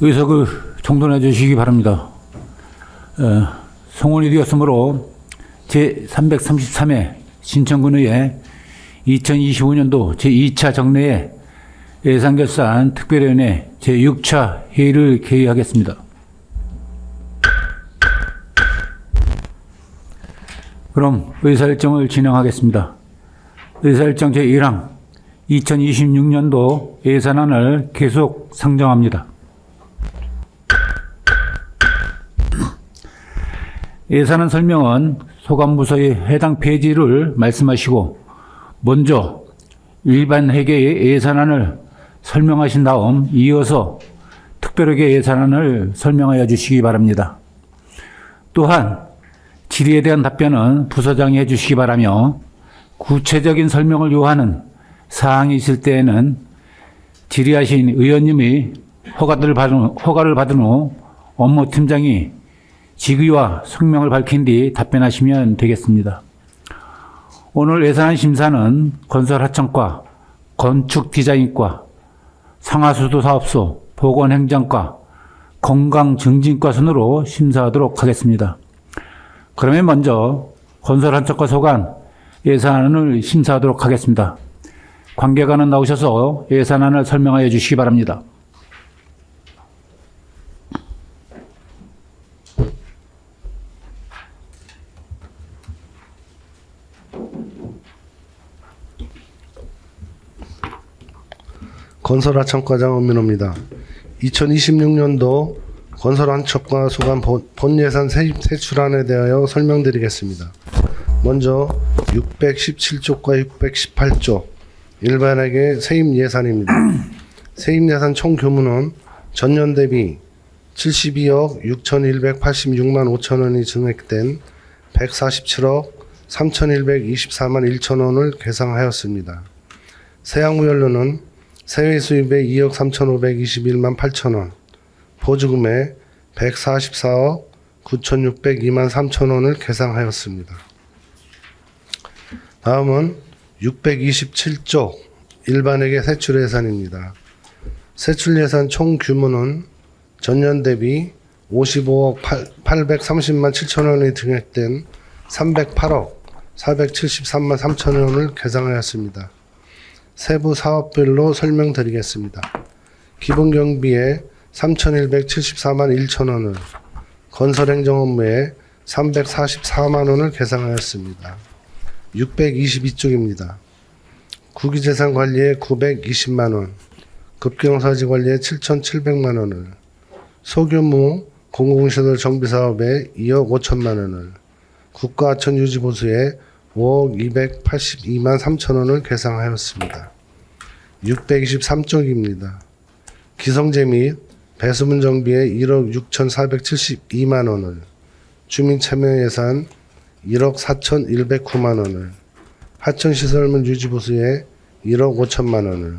의석을 정돈해 주시기 바랍니다. 송원이 되었으므로 제333회 신천군의회 2025년도 제2차 정례회 예산결산 특별위원회 제6차 회의를 개의하겠습니다. 그럼 의사일정을 진행하겠습니다. 의사일정 제1항 2026년도 예산안을 계속 상정합니다. 예산안 설명은 소관부서의 해당 페이지를 말씀하시고 먼저 일반 회계의 예산안을 설명하신 다음 이어서 특별회계 예산안을 설명하여 주시기 바랍니다. 또한 질의에 대한 답변은 부서장이 해주시기 바라며 구체적인 설명을 요하는 사항이 있을 때에는 질의하신 의원님이 허가를 받은 후 업무팀장이 직위와 성명을 밝힌 뒤 답변하시면 되겠습니다. 오늘 예산안 심사는 건설하청과, 건축디자인과, 상하수도사업소, 보건행정과, 건강증진과 순으로 심사하도록 하겠습니다. 그러면 먼저 건설하청과 소관 예산안을 심사하도록 하겠습니다. 관계관은 나오셔서 예산안을 설명하여 주시기 바랍니다. 건설하청과장 엄민호입니다. 2026년도 건설하청과 소관 본예산 세출안에 대하여 설명드리겠습니다. 먼저 617조과 618조 일반회계 세입 예산입니다. 세입 예산 총 규모는 전년 대비 72억 6,186만 5천 원이 증액된 147억 3,124만 1천 원을 계상하였습니다. 세양무연료는 세외 수입에 2억 3,521만 8천 원, 보조금에 144억 9,602만 3천 원을 계상하였습니다. 다음은 627조 일반회계 세출 예산입니다. 세출 예산 총 규모는 전년 대비 55억 830만 7천 원이 증액된 308억 473만 3천 원을 계상하였습니다. 세부 사업별로 설명드리겠습니다. 기본경비에 3,174만 1천 원을, 건설행정 업무에 344만 원을 계상하였습니다. 622쪽입니다. 국유재산 관리에 920만 원, 급경사지 관리에 7,700만 원을, 소규모 공공시설 정비사업에 2억 5천만 원을, 국가하천 유지보수에 5억 282만 3천 원을 계상하였습니다. 623쪽입니다. 기성제 및 배수문 정비에 1억 6,472만 원을, 주민참여 예산 1억 4,109만 원을, 하천시설물 유지보수에 1억 5천만 원을,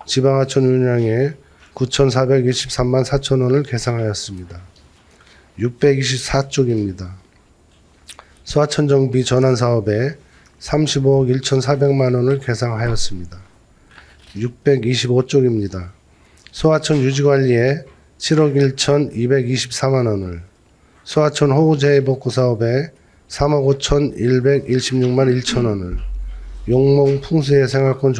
지방하천 운영에 9,423만 4천 원을 계상하였습니다. 624쪽입니다. 소하천 정비 전환 사업에 35억 1,400만 원을 계상하였습니다. 625쪽입니다. 소하천 유지관리에 7억 1,224만 원을, 소하천 호우재해복구 사업에 3억 5,116만 1천 원을, 용몽 풍수해 생활권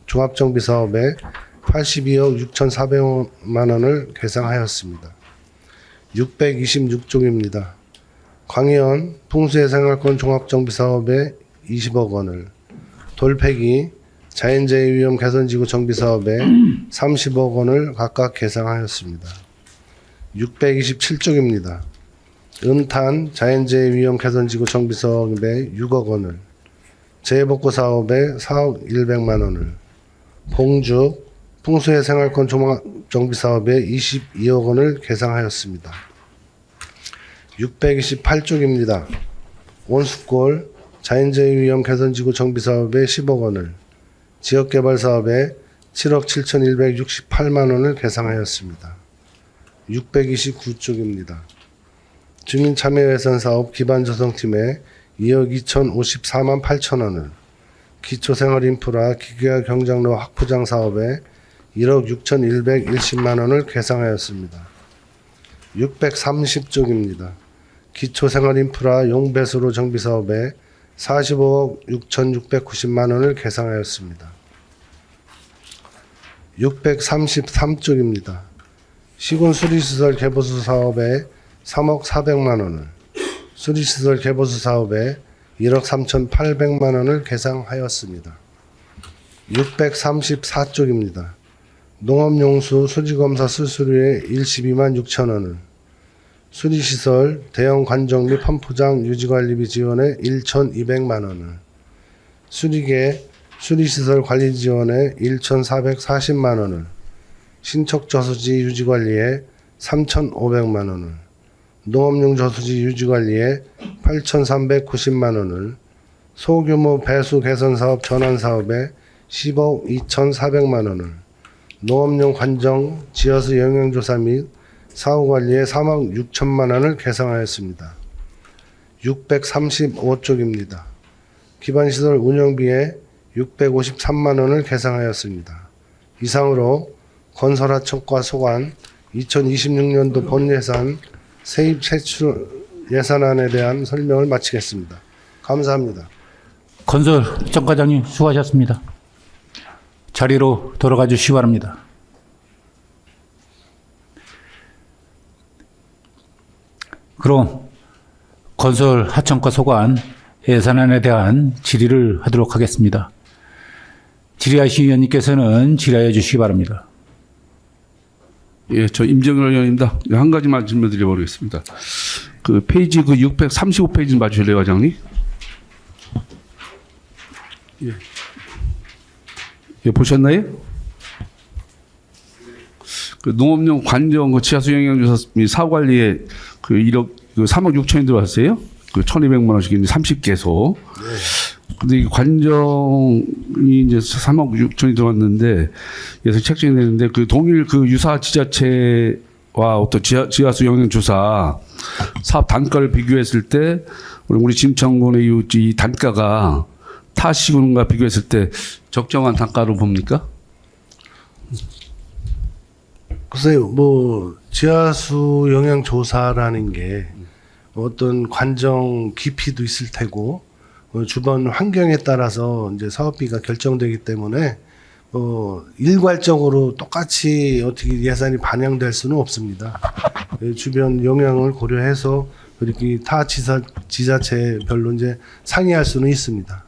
종합정비 사업에 82억 6,400만 원을 계상하였습니다. 626쪽입니다. 광해현 풍수해 생활권 종합정비 사업에 20억 원을, 돌폐기 자연재해 위험 개선지구 정비 사업에 30억 원을 각각 계상하였습니다. 627쪽입니다. 음탄 자연재해 위험 개선지구 정비 사업에 6억 원을, 재해복구 사업에 4억 100만 원을, 봉죽 풍수해 생활권 종합정비 사업에 22억 원을 계상하였습니다. 628쪽입니다. 온수골 자연재해 위험 개선지구 정비 사업에 10억 원을, 지역개발 사업에 7억 7,168만 원을 계상하였습니다. 629쪽입니다. 주민참여예산 사업 기반조성팀에 2억 2,054만 8천 원을, 기초생활인프라 기계화 경장로 학부장 사업에 1억 6,110만 원을 계상하였습니다. 630쪽입니다. 기초생활인프라 용배수로 정비사업에 45억 6,690만 원을 계상하였습니다. 633쪽입니다. 시군 수리시설 개보수 사업에 3억 400만 원을, 수리시설 개보수 사업에 1억 3,800만 원을 계상하였습니다. 634쪽입니다. 농업용수 수지검사 수수료에 12만 6천 원을, 수리시설 대형 관정 및 펌프장 유지관리비 지원에 1,200만 원을, 수리계 수리시설 관리 지원에 1,440만 원을, 신축 저수지 유지관리에 3,500만 원을, 농업용 저수지 유지관리에 8,390만 원을, 소규모 배수 개선 사업 전환 사업에 10억 2,400만 원을, 농업용 관정 지하수 영향조사 및 사후 관리에 3억 6천만 원을 계상하였습니다. 635쪽입니다. 기반시설 운영비에 653만 원을 계상하였습니다. 이상으로 건설하청과 소관 2026년도 본예산 세입 세출 예산안에 대한 설명을 마치겠습니다. 감사합니다. 건설정과장님 수고하셨습니다. 자리로 돌아가 주시기 바랍니다. 그럼 건설하청과 소관 예산안에 대한 질의를 하도록 하겠습니다. 질의하신 의원님께서는 질의해 주시기 바랍니다. 예, 저 임정열 의원입니다. 한 가지만 질문 드려보겠습니다. 그 페이지 635페이지 맞추실래요, 과장님? 예. 예, 보셨나요? 그 농업용 관정 지하수 영향조사 및 사후 관리에 그 3억 6천이 들어왔어요. 그 1,200만 원씩 이제 30개소. 근데 이 관정이 이제 3억 6천이 들어왔는데, 그래서 책정이 되는데, 그 동일 그 유사 지자체와 어떤 지하수 영향조사 사업 단가를 비교했을 때, 우리 진천군의 이 단가가 타 시군과 비교했을 때 적정한 단가로 봅니까? 글쎄요, 뭐 지하수 영향 조사라는 게 어떤 관정 깊이도 있을 테고 주변 환경에 따라서 이제 사업비가 결정되기 때문에 일괄적으로 똑같이 어떻게 예산이 반영될 수는 없습니다. 주변 영향을 고려해서 이렇게 타 지자체별로 이제 상의할 수는 있습니다.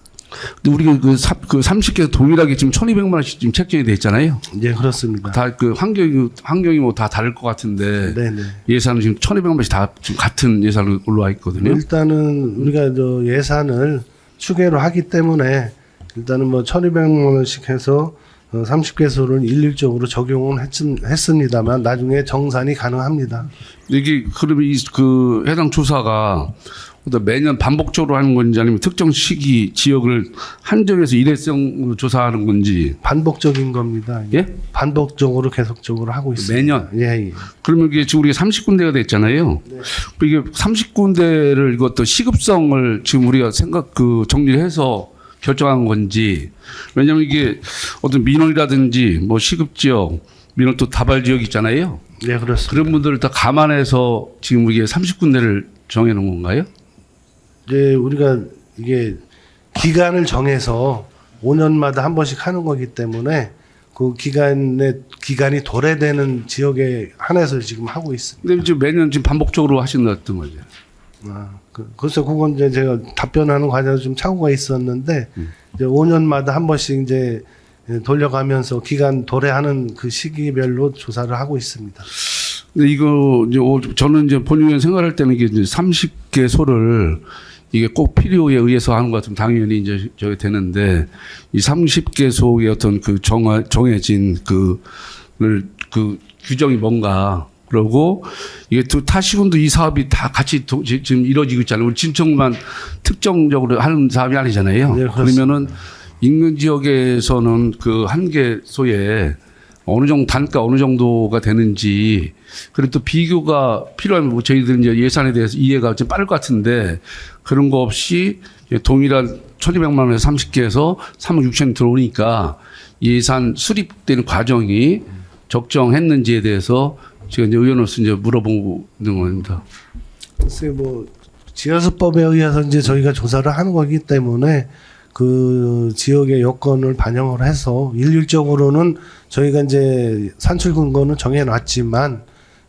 근데 우리가 그 30개 동일하게 지금 1,200만 원씩 지금 책정이 돼 있잖아요. 네, 그렇습니다. 다 그 환경이 뭐 다 다를 것 같은데 네네. 예산은 지금 1,200만 원씩 다 지금 같은 예산으로 올라와 있거든요. 일단은 우리가 저 예산을 추계로 하기 때문에 일단은 뭐 1,200만 원씩 해서 30개소를 일률적으로 적용은 했습니다만 나중에 정산이 가능합니다. 이게 그러면 그 해당 조사가 매년 반복적으로 하는 건지 아니면 특정 시기 지역을 한정해서 일회성으로 조사하는 건지. 반복적인 겁니다. 예? 반복적으로 계속적으로 하고 있습니다. 매년? 예, 예. 그러면 이게 지금 우리가 30군데가 됐잖아요. 네. 이게 30군데를 이것도 시급성을 지금 우리가 정리해서 결정한 건지. 왜냐하면 이게 어떤 민원이라든지 뭐 시급지역, 민원 또 다발 지역 있잖아요. 네, 그렇습니다. 그런 분들을 다 감안해서 지금 이게 30군데를 정해놓은 건가요? 이제 우리가 이게 기간을 정해서 5년마다 한 번씩 하는 거기 때문에 그 기간이 도래되는 지역에 한해서 지금 하고 있습니다. 근데 지금 매년 지금 반복적으로 하신다던 거죠. 글쎄 그건 이제 제가 답변하는 과정에서 좀 착오가 있었는데 이제 5년마다 한 번씩 이제 돌려가면서 기간 도래하는 그 시기별로 조사를 하고 있습니다. 근데 이거 이제 저는 이제 본의원 생활할 때는 이게 이제 30개소를 이게 꼭 필요에 의해서 하는 것 같으면 당연히 이제 저게 되는데 이 30개소의 어떤 그 정해진 그 규정이 뭔가 그러고 이게 또 타시군도 이 사업이 다 같이 지금 이루어지고 있잖아요. 우리 진천만 특정적으로 하는 사업이 아니잖아요. 네, 그러면은 인근 지역에서는 그 한 개소에 어느 정도 단가 어느 정도가 되는지 그리고 또 비교가 필요하면 뭐 저희들은 이제 예산에 대해서 이해가 좀 빠를 것 같은데 그런 거 없이 동일한 1,200만 원에서 30개에서 3억 6천이 들어오니까 예산 수립되는 과정이 적정했는지에 대해서 제가 이제 의원으로서 이제 물어보는 겁니다. 글쎄 뭐 지하수법에 의해서 이제 저희가 조사를 하는 거기 때문에 그 지역의 여건을 반영을 해서 일률적으로는 저희가 이제 산출 근거는 정해놨지만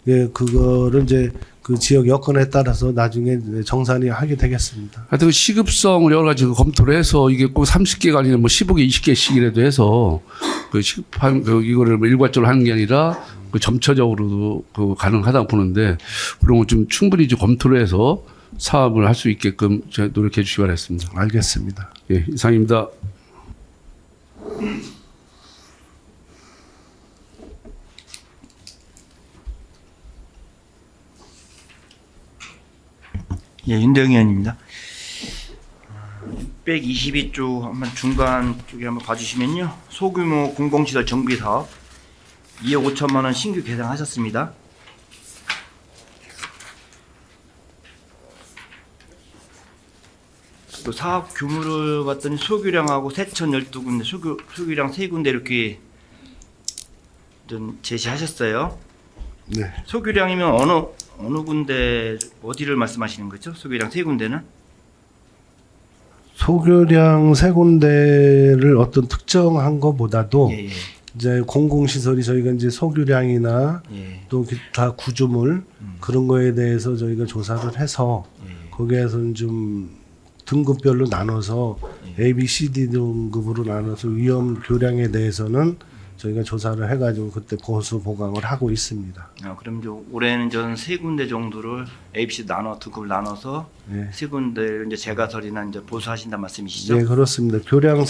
예 그거를 이제 그 지역 여건에 따라서 나중에 정산이 하게 되겠습니다. 하여튼 그 시급성을 여러 가지 검토를 해서 이게 꼭 30개가 아니라 뭐 15개, 20개씩이라도 해서 그 시급한 이거를 뭐 일괄적으로 하는 게 아니라 그 점차적으로도 그 가능하다고 보는데 그런 거 좀 충분히 좀 검토를 해서 사업을 할 수 있게끔 제가 노력해 주시기 바라겠습니다. 알겠습니다. 예, 이상입니다. 예, 윤대영 의원입니다. 622쪽 한번 중간 쪽에 한번 봐주시면요. 소규모 공공시설 정비 사업 2억 5천만 원 신규 개상하셨습니다. 또 사업 규모를 봤더니 소규량하고 세천 12군데, 소규량 3군데 이렇게 좀 제시하셨어요. 네. 소규량이면 어느 군데 어디를 말씀하시는 거죠? 소규량 3군데는? 소교량 세 군데를 어떤 특정한 것보다도 예, 예. 이제 공공시설이 저희가 이제 소규량이나 예. 또 기타 구조물 그런 거에 대해서 저희가 조사를 해서 예. 거기에서는 좀 등급별로 나눠서 A, B, C, D 등급으로 나눠서 위험 교량에 대해서는 저희가 조사를 해가지고 그때 보수 보강을 하고 있습니다. 그럼 이제 올해는 전 3군데 정도를 ABC 등급을 나눠서 네. 3군데 이제 재가설이나 이제 보수하신다는 말씀이시죠? 네, 그렇습니다. 소교량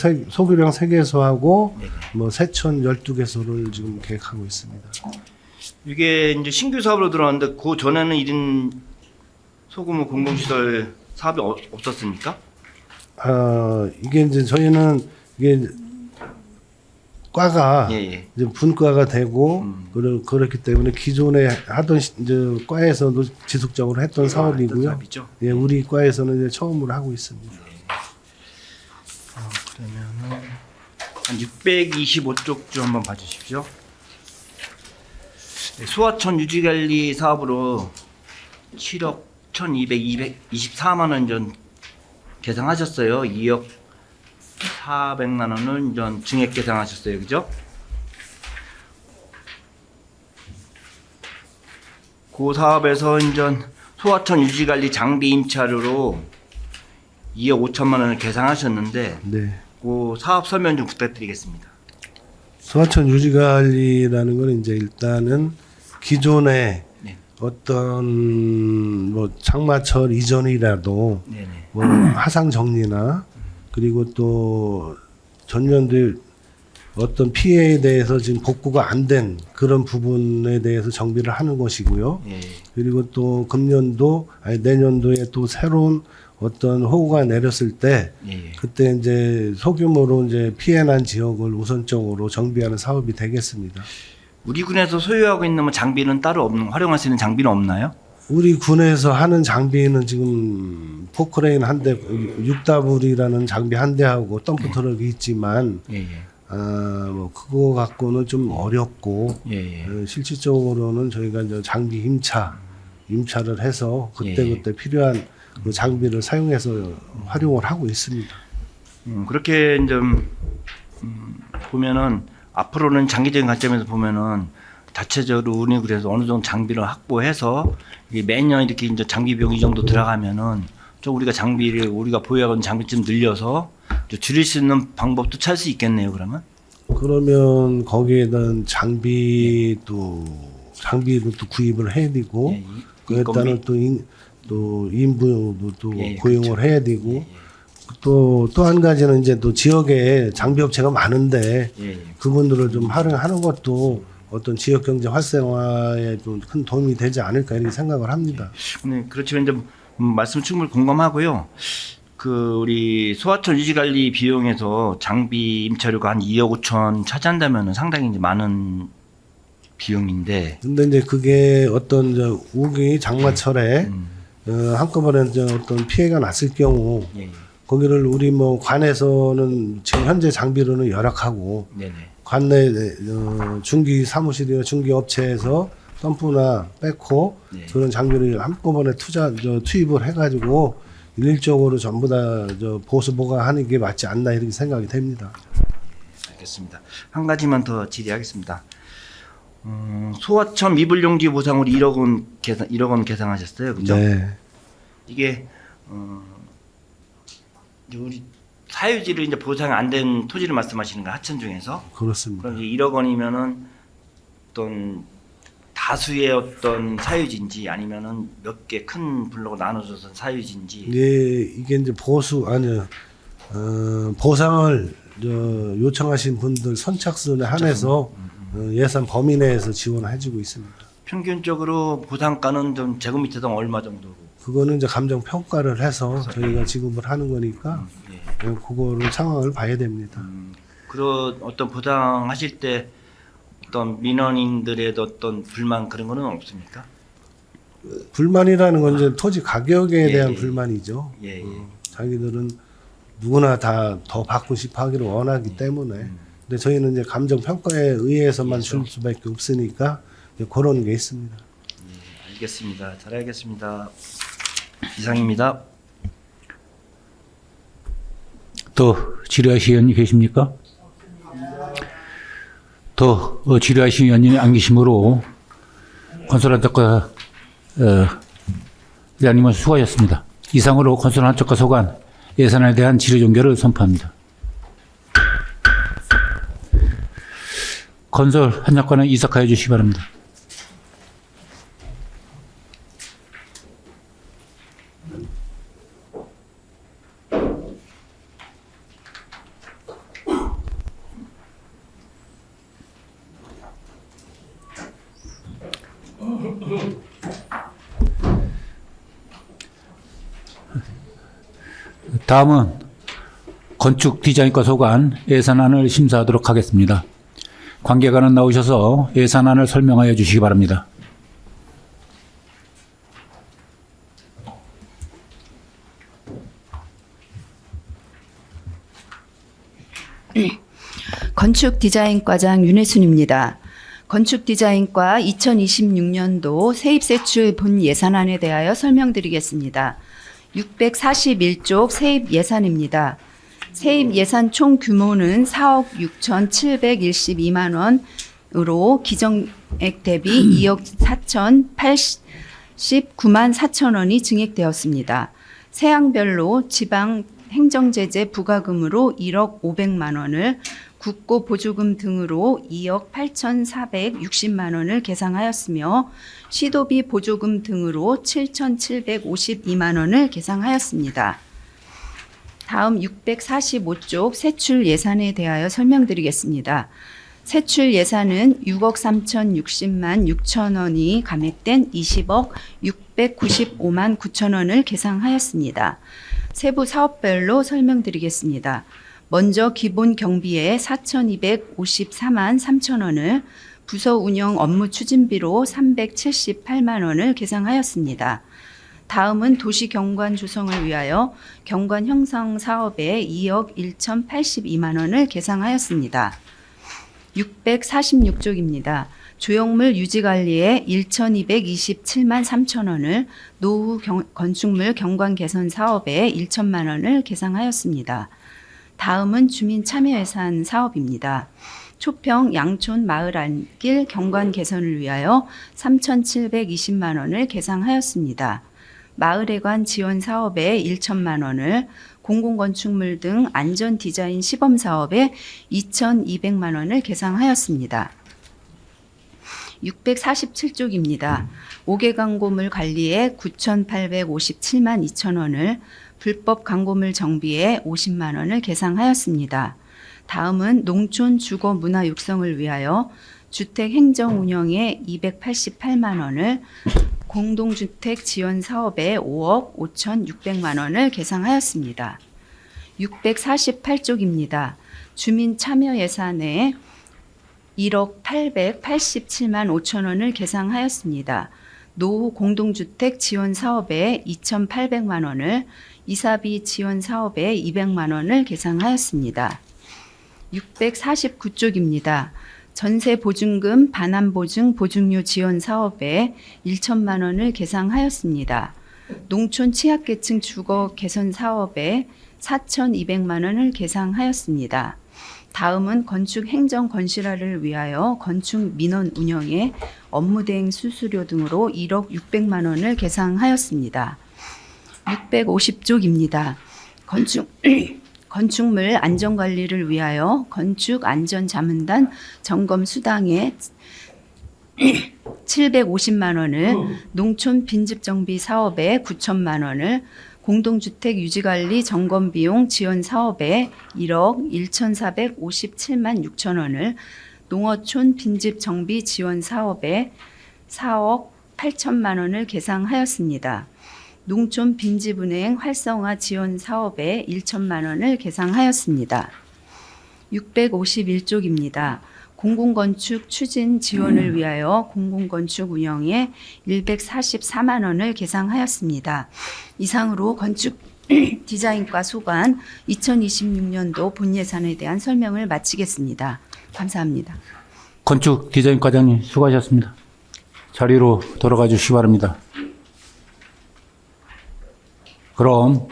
3개소하고 네. 뭐 세천 12개소를 지금 계획하고 있습니다. 이게 이제 신규 사업으로 들어왔는데 그 전에는 이런 소규모 공공시설 사업이 없었습니까? 이게 이제 저희는 이게 과가 예, 예. 이제 분과가 되고 그렇기 때문에 기존에 하던 이제 과에서도 지속적으로 했던 사업이고요. 사업이죠? 예, 우리 과에서는 이제 처음으로 하고 있습니다. 그러면은 한 625쪽 좀 한번 봐주십시오. 네, 소하천 유지관리 사업으로 7억 1,224만 원 전 계상하셨어요. 2억 400만 원은 전 증액 계상하셨어요. 그죠? 그 사업에서 이제 소하천 유지관리 장비 임차료로 2억 5천만 원을 계상하셨는데 네. 그 사업 설명 좀 부탁드리겠습니다. 소하천 유지관리라는 건 이제 일단은 기존에 네. 어떤 뭐 장마철 이전이라도 네네. 뭐 하상 정리나 그리고 또 전년도에 어떤 피해에 대해서 지금 복구가 안 된 그런 부분에 대해서 정비를 하는 것이고요. 예. 그리고 또 금년도 아니 내년도에 또 새로운 어떤 호우가 내렸을 때 예. 그때 이제 소규모로 이제 피해난 지역을 우선적으로 정비하는 사업이 되겠습니다. 우리 군에서 소유하고 있는 뭐 장비는 따로 활용할 수 있는 장비는 없나요? 우리 군에서 하는 장비는 지금 포크레인 한 대, 6W라는 장비 한 대하고 덤프 트럭이 있지만 예. 뭐 그거 갖고는 좀 어렵고 예. 실질적으로는 저희가 이제 장비 임차를 해서 그때 필요한 그 장비를 사용해서 활용을 하고 있습니다. 그렇게 이제 보면은 앞으로는 장기적인 관점에서 보면은 자체적으로 우리 그래서 어느 정도 장비를 확보해서 이게 매년 이렇게 이제 장비 비용 이 정도 들어가면은 좀 우리가 보유하고 있는 장비 좀 늘려서 좀 줄일 수 있는 방법도 찾을 수 있겠네요. 그러면 거기에 대한 장비를 또 구입을 해야 되고 예, 그에 따른 또 인부도 또 고용을 그렇죠. 해야 되고 또 한 가지는 이제 또 지역에 장비 업체가 많은데 그분들을 좀 활용하는 것도 어떤 지역 경제 활성화에 좀 큰 도움이 되지 않을까 이렇게 생각을 합니다. 네, 그렇지만 이제 말씀 충분히 공감하고요. 우리 소하천 유지관리 비용에서 장비 임차료가 한 2억 5천 차지한다면 상당히 이제 많은 비용인데. 근데 이제 그게 어떤 우기 장마철에 한꺼번에 이제 어떤 피해가 났을 경우 예. 거기를 우리 뭐 관에서는 지금 현재 장비로는 열악하고 네네. 관내 중기 사무실이나 중기 업체에서 덤프나 백호 네. 그런 장비를 한꺼번에 투입을 해가지고 일률적으로 전부 다 보수 보강하는 게 맞지 않나 이렇게 생각이 됩니다. 알겠습니다. 한 가지만 더 질의하겠습니다. 소하천 미불용지 보상으로 1억 원 계상하셨어요, 그죠? 네, 이게 이제 우리 사유지를 이제 보상 안 된 토지를 말씀하시는 거 하천 중에서 그렇습니다. 그럼 이제 1억 원이면은 어떤 다수의 어떤 사유지인지 아니면은 몇 개 큰 블록으로 나눠져서 사유지인지 이게 이제 보상을 요청하신 분들 선착순에 한해서 예산 범위 내에서 지원해주고 있습니다. 평균적으로 보상가는 좀 제곱미터당 얼마 정도로? 그거는 이제 감정 평가를 해서 저희가 지급을 하는 거니까 예. 그거를 상황을 봐야 됩니다. 그런 어떤 보상하실 때 어떤 민원인들의 어떤 불만 그런 거는 없습니까? 불만이라는 건 이제 토지 가격에 예, 대한 예. 불만이죠. 예, 예. 자기들은 누구나 다 더 받고 싶어 하기를 원하기 때문에. 근데 저희는 이제 감정 평가에 의해서만 줄 수밖에 없으니까 이제 그런 게 있습니다. 알겠습니다. 잘 알겠습니다. 이상입니다. 또 질의하실 의원이 계십니까? 더 질의하실 의원이 안 계시므로 건설한적과 의장님은 수고하셨습니다. 이상으로 건설한적과 소관 예산에 대한 질의 종결을 선포합니다. 건설 한약관은 이삭하여 주시기 바랍니다. 다음은 건축 디자인과 소관 예산안을 심사하도록 하겠습니다. 관계관은 나오셔서 예산안을 설명하여 주시기 바랍니다. 건축디자인과장 윤혜순입니다. 건축디자인과 2026년도 세입세출 본 예산안에 대하여 설명드리겠습니다. 641쪽 세입 예산입니다. 세입 예산 총 규모는 4억 6,712만 원으로 기정액 대비 2억 4,089만 4천 원이 증액되었습니다. 세항별로 지방 행정제재 부과금으로 1억 500만 원을, 국고 보조금 등으로 2억 8,460만 원을 계상하였으며 시도비 보조금 등으로 7,752만 원을 계상하였습니다. 다음 645쪽 세출 예산에 대하여 설명드리겠습니다. 세출 예산은 6억 3,060만 6천 원이 감액된 20억 695만 9천 원을 계상하였습니다. 세부 사업별로 설명드리겠습니다. 먼저 기본 경비에 4,254만 3천 원을, 부서 운영 업무 추진비로 378만 원을 계상하였습니다. 다음은 도시 경관 조성을 위하여 경관 형성 사업에 2억 1,082만 원을 계상하였습니다. 646쪽입니다. 조형물 유지 관리에 1,227만 3천 원을, 노후 건축물 경관 개선 사업에 1천만 원을 계상하였습니다. 다음은 주민 참여 예산 사업입니다. 초평 양촌 마을 안길 경관 개선을 위하여 3,720만 원을 계상하였습니다. 마을회관 지원 사업에 1천만 원을, 공공건축물 등 안전 디자인 시범 사업에 2,200만 원을 계상하였습니다. 647쪽입니다. 5개 광고물 관리에 9,857만 2천 원을, 불법 광고물 정비에 50만 원을 계상하였습니다. 다음은 농촌 주거 문화 육성을 위하여 주택 행정 운영에 288만 원을, 공동주택 지원 사업에 5억 5,600만 원을 계상하였습니다. 648쪽입니다. 주민 참여 예산에 1억 887만 5천 원을 계상하였습니다. 노후 공동주택 지원 사업에 2,800만 원을, 이사비 지원 사업에 200만 원을 계상하였습니다. 649쪽입니다. 전세 보증금 반환 보증 보증료 지원 사업에 1천만 원을 계상하였습니다. 농촌 취약계층 주거 개선 사업에 4,200만 원을 계상하였습니다. 다음은 건축 행정 건실화를 위하여 건축 민원 운영에 업무 대행 수수료 등으로 1억 600만 원을 계상하였습니다. 650쪽입니다. 건축물 안전관리를 위하여 건축안전자문단 점검 수당에 750만 원을, 농촌 빈집정비 사업에 9천만 원을, 공동주택 유지관리 점검비용 지원 사업에 1억 1,457만 6천 원을, 농어촌 빈집정비 지원 사업에 4억 8천만 원을 계상하였습니다. 농촌 빈집은행 활성화 지원 사업에 1천만 원을 계상하였습니다. 651쪽입니다. 공공건축 추진 지원을 위하여 공공건축 운영에 144만 원을 계상하였습니다. 이상으로 건축 디자인과 소관 2026년도 본 예산에 대한 설명을 마치겠습니다. 감사합니다. 건축 디자인 과장님 수고하셨습니다. 자리로 돌아가 주시기 바랍니다. 그럼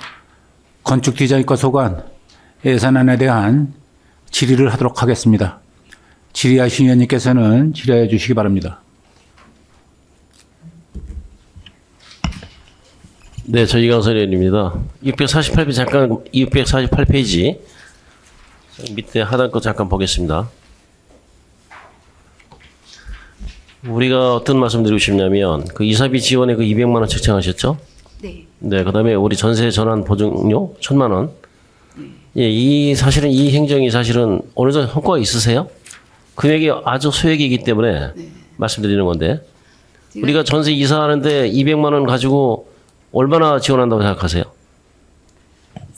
건축 디자인과 소관 예산안에 대한 질의를 하도록 하겠습니다. 질의하신 의원님께서는 질의해 주시기 바랍니다. 네, 저 이강선 의원입니다. 648페이지 잠깐 648페이지 밑에 하단 거 잠깐 보겠습니다. 우리가 어떤 말씀드리고 싶냐면 그 이사비 지원에 그 200만 원 책정하셨죠? 네. 네, 그다음에 우리 전세 전환 보증료 1,000만 원. 예, 이 사실은 이 행정이 사실은 어느 정도 성과가 있으세요? 금액이 아주 소액이기 때문에 말씀드리는 건데 우리가 전세 이사하는데 200만 원 가지고 얼마나 지원한다고 생각하세요?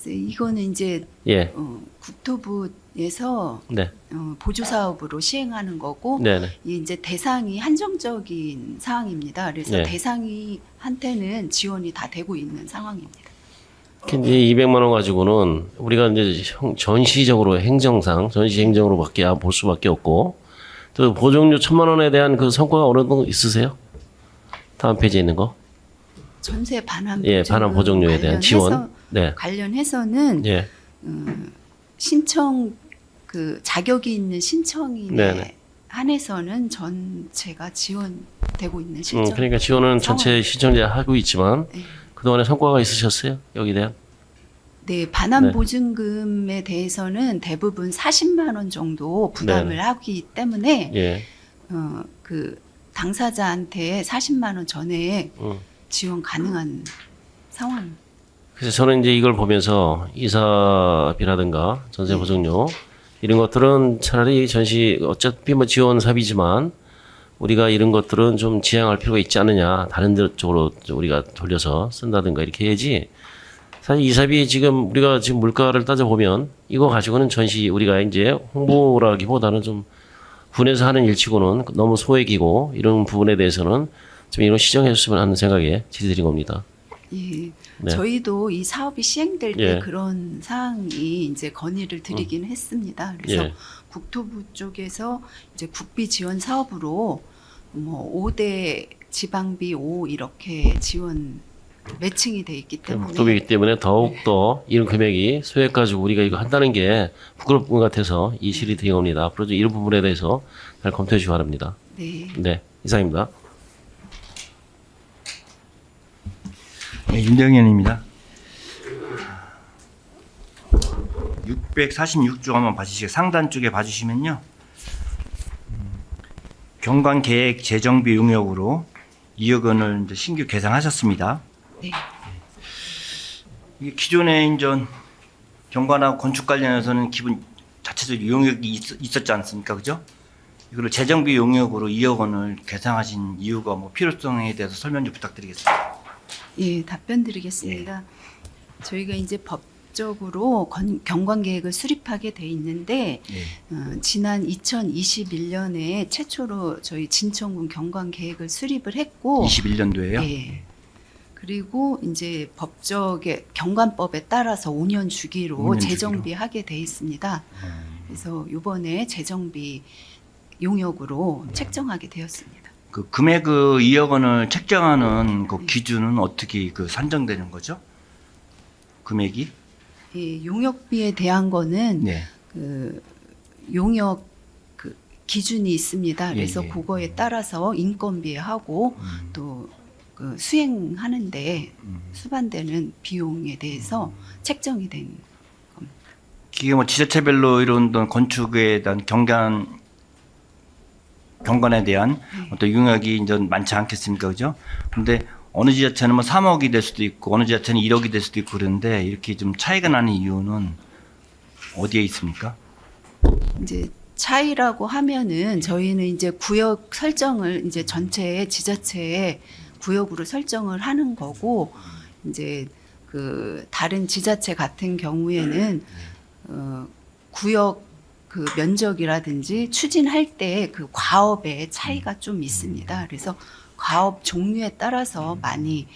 이거는 이제 예. 국토부에서 네. 보조 사업으로 시행하는 거고, 네네. 이게 이제 대상이 한정적인 사항입니다. 그래서 네. 대상이 한테는 지원이 다 되고 있는 상황입니다. 근데 200만 원 가지고는 우리가 이제 전시적으로 행정상 전시 행정으로밖에 볼 수밖에 없고 또 보증료 1,000만 원에 대한 그 성과가 어느 정도 있으세요? 다음 페이지에 있는 거. 전세 반환 예, 반환 보증료에 대한 지원. 네. 관련해서는 예. 신청 그 자격이 있는 신청인에 네네. 한해서는 전체가 지원되고 있는 실정. 그러니까 지원은 전체 신청자 하고 있지만 네. 그동안에 성과가 있으셨어요? 여기에 대한? 네, 반환 네. 보증금에 대해서는 대부분 40만 원 정도 부담을 네네. 하기 때문에 예. 그 당사자한테 40만 원 전에 지원 가능한 상황입니다. 그래서 저는 이제 이걸 보면서 이사비라든가 전세 보증료 이런 것들은 차라리 전시 어차피 뭐 지원 사비지만 우리가 이런 것들은 좀 지양할 필요가 있지 않느냐. 다른 쪽으로 우리가 돌려서 쓴다든가 이렇게 해야지. 사실 이사비 지금 우리가 지금 물가를 따져보면 이거 가지고는 전시 우리가 이제 홍보라기보다는 좀 군에서 하는 일치고는 너무 소액이고 이런 부분에 대해서는 좀 이런 시정해 줬으면 하는 생각에 질의드린 겁니다. 예. 네. 저희도 이 사업이 시행될 때 예. 그런 사항이 이제 건의를 드리긴 했습니다. 그래서 예. 국토부 쪽에서 이제 국비 지원 사업으로 뭐 5대 지방비 5 이렇게 지원 매칭이 돼 있기 때문에 국토비이기 때문에 더욱더 이런 금액이 소액 가지고 우리가 이거 한다는 게 부끄러운 것 같아서 이 질의 드린 겁니다. 앞으로 이런 부분에 대해서 잘 검토해 주시기 바랍니다. 네. 네, 이상입니다. 네, 윤대영의원입니다. 646조 한번 봐주시고 상단 쪽에 봐주시면요. 경관계획 재정비 용역으로 2억 원을 이제 신규 계상하셨습니다. 네. 이게 기존에 이제 경관하고 건축 관련해서는 기본 자체적으로 용역이 있었지 않습니까, 그죠? 이거를 재정비 용역으로 2억 원을 계상하신 이유가 뭐 필요성에 대해서 설명 좀 부탁드리겠습니다. 예, 답변 드리겠습니다. 저희가 이제 법적으로 경관계획을 수립하게 돼 있는데 지난 2021년에 최초로 저희 진천군 경관계획을 수립을 했고 21년도에요? 예. 그리고 이제 법적의 경관법에 따라서 5년 주기로 5년 주기로. 재정비하게 돼 있습니다. 그래서 이번에 재정비 용역으로 책정하게 되었습니다. 그 금액 2억 원을 책정하는 그 기준은 어떻게 그 산정되는 거죠? 금액이? 이 용역비에 대한 거는 네. 그 용역 그 기준이 있습니다. 그래서 예. 그거에 따라서 인건비에 하고 또 그 수행하는데 수반되는 비용에 대해서 책정이 된 이게 뭐 지자체별로 이런 어떤 건축에 대한 경관에 대한 어떤 용역이 이제 많지 않겠습니까, 그죠? 근데 어느 지자체는 뭐 3억이 될 수도 있고 어느 지자체는 1억이 될 수도 있고 그런데 이렇게 좀 차이가 나는 이유는 어디에 있습니까? 이제 차이라고 하면은 저희는 이제 구역 설정을 이제 전체 지자체에 구역으로 설정을 하는 거고 이제 그 다른 지자체 같은 경우에는 구역 그 면적이라든지 추진할 때 그 과업의 차이가 좀 있습니다. 그래서 과업 종류에 따라서 많이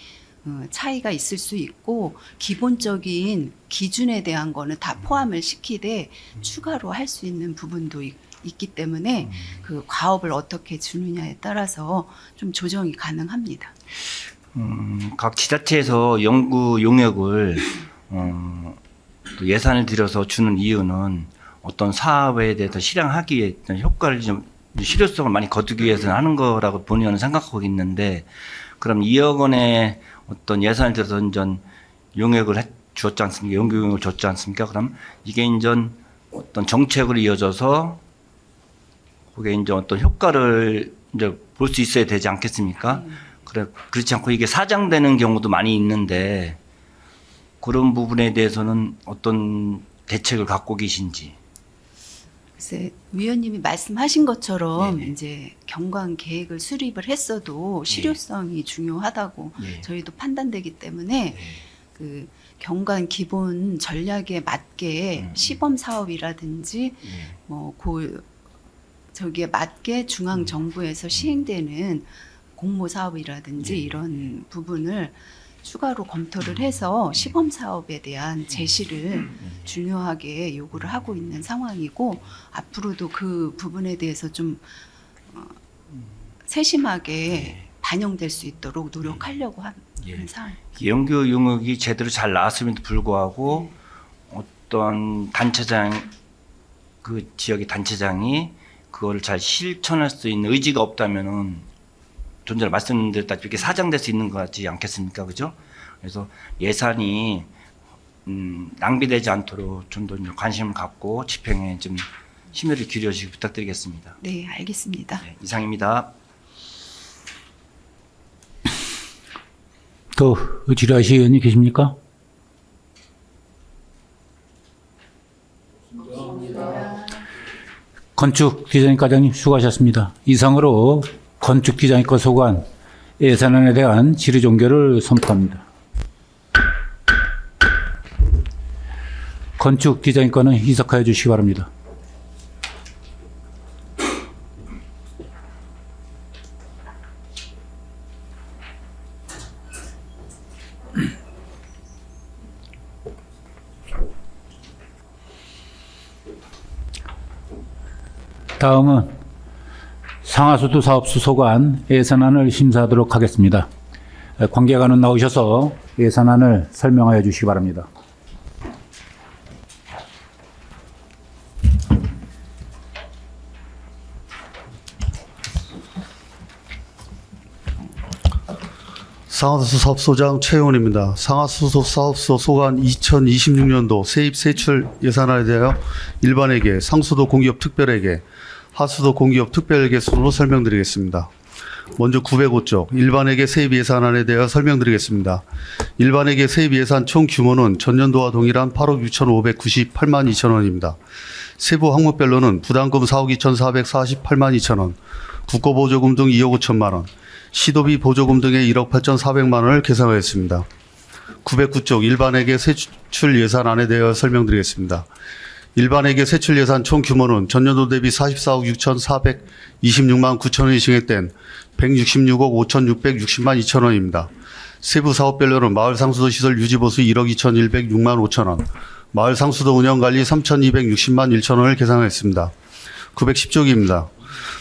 차이가 있을 수 있고 기본적인 기준에 대한 거는 다 포함을 시키되 추가로 할 수 있는 부분도 있기 때문에 그 과업을 어떻게 주느냐에 따라서 좀 조정이 가능합니다. 각 지자체에서 연구 용역을 또 예산을 들여서 주는 이유는 어떤 사업에 대해서 실행하기 위해 효과를 좀 실효성을 많이 거두기 위해서 하는 거라고 본의원은 생각하고 있는데 그럼 2억 원의 어떤 예산을 들여서 인전 용역을 주었지 않습니까? 연구 용역을 줬지 않습니까? 그럼 이게 인전 어떤 정책으로 이어져서 그게 이제 어떤 효과를 이제 볼 수 있어야 되지 않겠습니까? 그렇지 않고 이게 사장되는 경우도 많이 있는데 그런 부분에 대해서는 어떤 대책을 갖고 계신지. 글쎄 위원님이 말씀하신 것처럼 네네. 이제 경관 계획을 수립을 했어도 실효성이 중요하다고 네. 저희도 판단되기 때문에 그 경관 기본 전략에 맞게 시범 사업이라든지 뭐 저기에 맞게 중앙 정부에서 시행되는 공모 사업이라든지 이런 부분을 추가로 검토를 해서 시범 사업에 대한 제시를 중요하게 요구를 하고 있는 상황이고 앞으로도 그 부분에 대해서 좀 세심하게 반영될 수 있도록 노력하려고 하는 상황. 연구 용역이 제대로 잘 나왔음에도 불구하고 어떤 단체장 그 지역의 단체장이 그걸 잘 실천할 수 있는 의지가 없다면은 좀 전에 말씀드렸다시피 이렇게 사장될 수 있는 것 같지 않겠습니까, 그죠? 그래서 예산이 낭비되지 않도록 좀 더 관심을 갖고 집행에 좀 심혈을 기울여주시기 부탁드리겠습니다. 네, 알겠습니다. 네, 이상입니다. 또 질의하실 의원님 계십니까? 건축디자인과장님 수고하셨습니다. 이상으로 건축디자인과 소관 예산안에 대한 질의 종결을 선포합니다. 건축디자인과는 이석하여 주시기 바랍니다. 다음은 상하수도 사업소 소관 예산안을 심사하도록 하겠습니다. 관계관은 나오셔서 예산안을 설명하여 주시기 바랍니다. 상하수도 사업소장 최용원입니다. 상하수도 사업소 소관 2026년도 세입 세출 예산안에 대하여 일반회계, 상수도 공기업 특별회계, 하수도 공기업 특별회계 순으로 설명드리겠습니다. 먼저 905쪽 일반회계 세입 예산안에 대하여 설명드리겠습니다. 일반회계 세입 예산 총 규모는 전년도와 동일한 8억 6,598만 2천 원입니다. 세부 항목별로는 부담금 4억 2,448만 2천 원, 국고보조금 등 2억 5천만 원, 시도비 보조금 등의 1억 8,400만 원을 계산하였습니다. 909쪽 일반회계 세출 예산안에 대하여 설명드리겠습니다. 일반회계 세출 예산 총 규모는 전년도 대비 44억 6,426만 9천원이 증액된 166억 5,660만 2천원입니다. 세부 사업별로는 마을 상수도 시설 유지보수 1억 2,106만 5천원, 마을 상수도 운영관리 3,260만 1천원을 계산했습니다. 910조기입니다.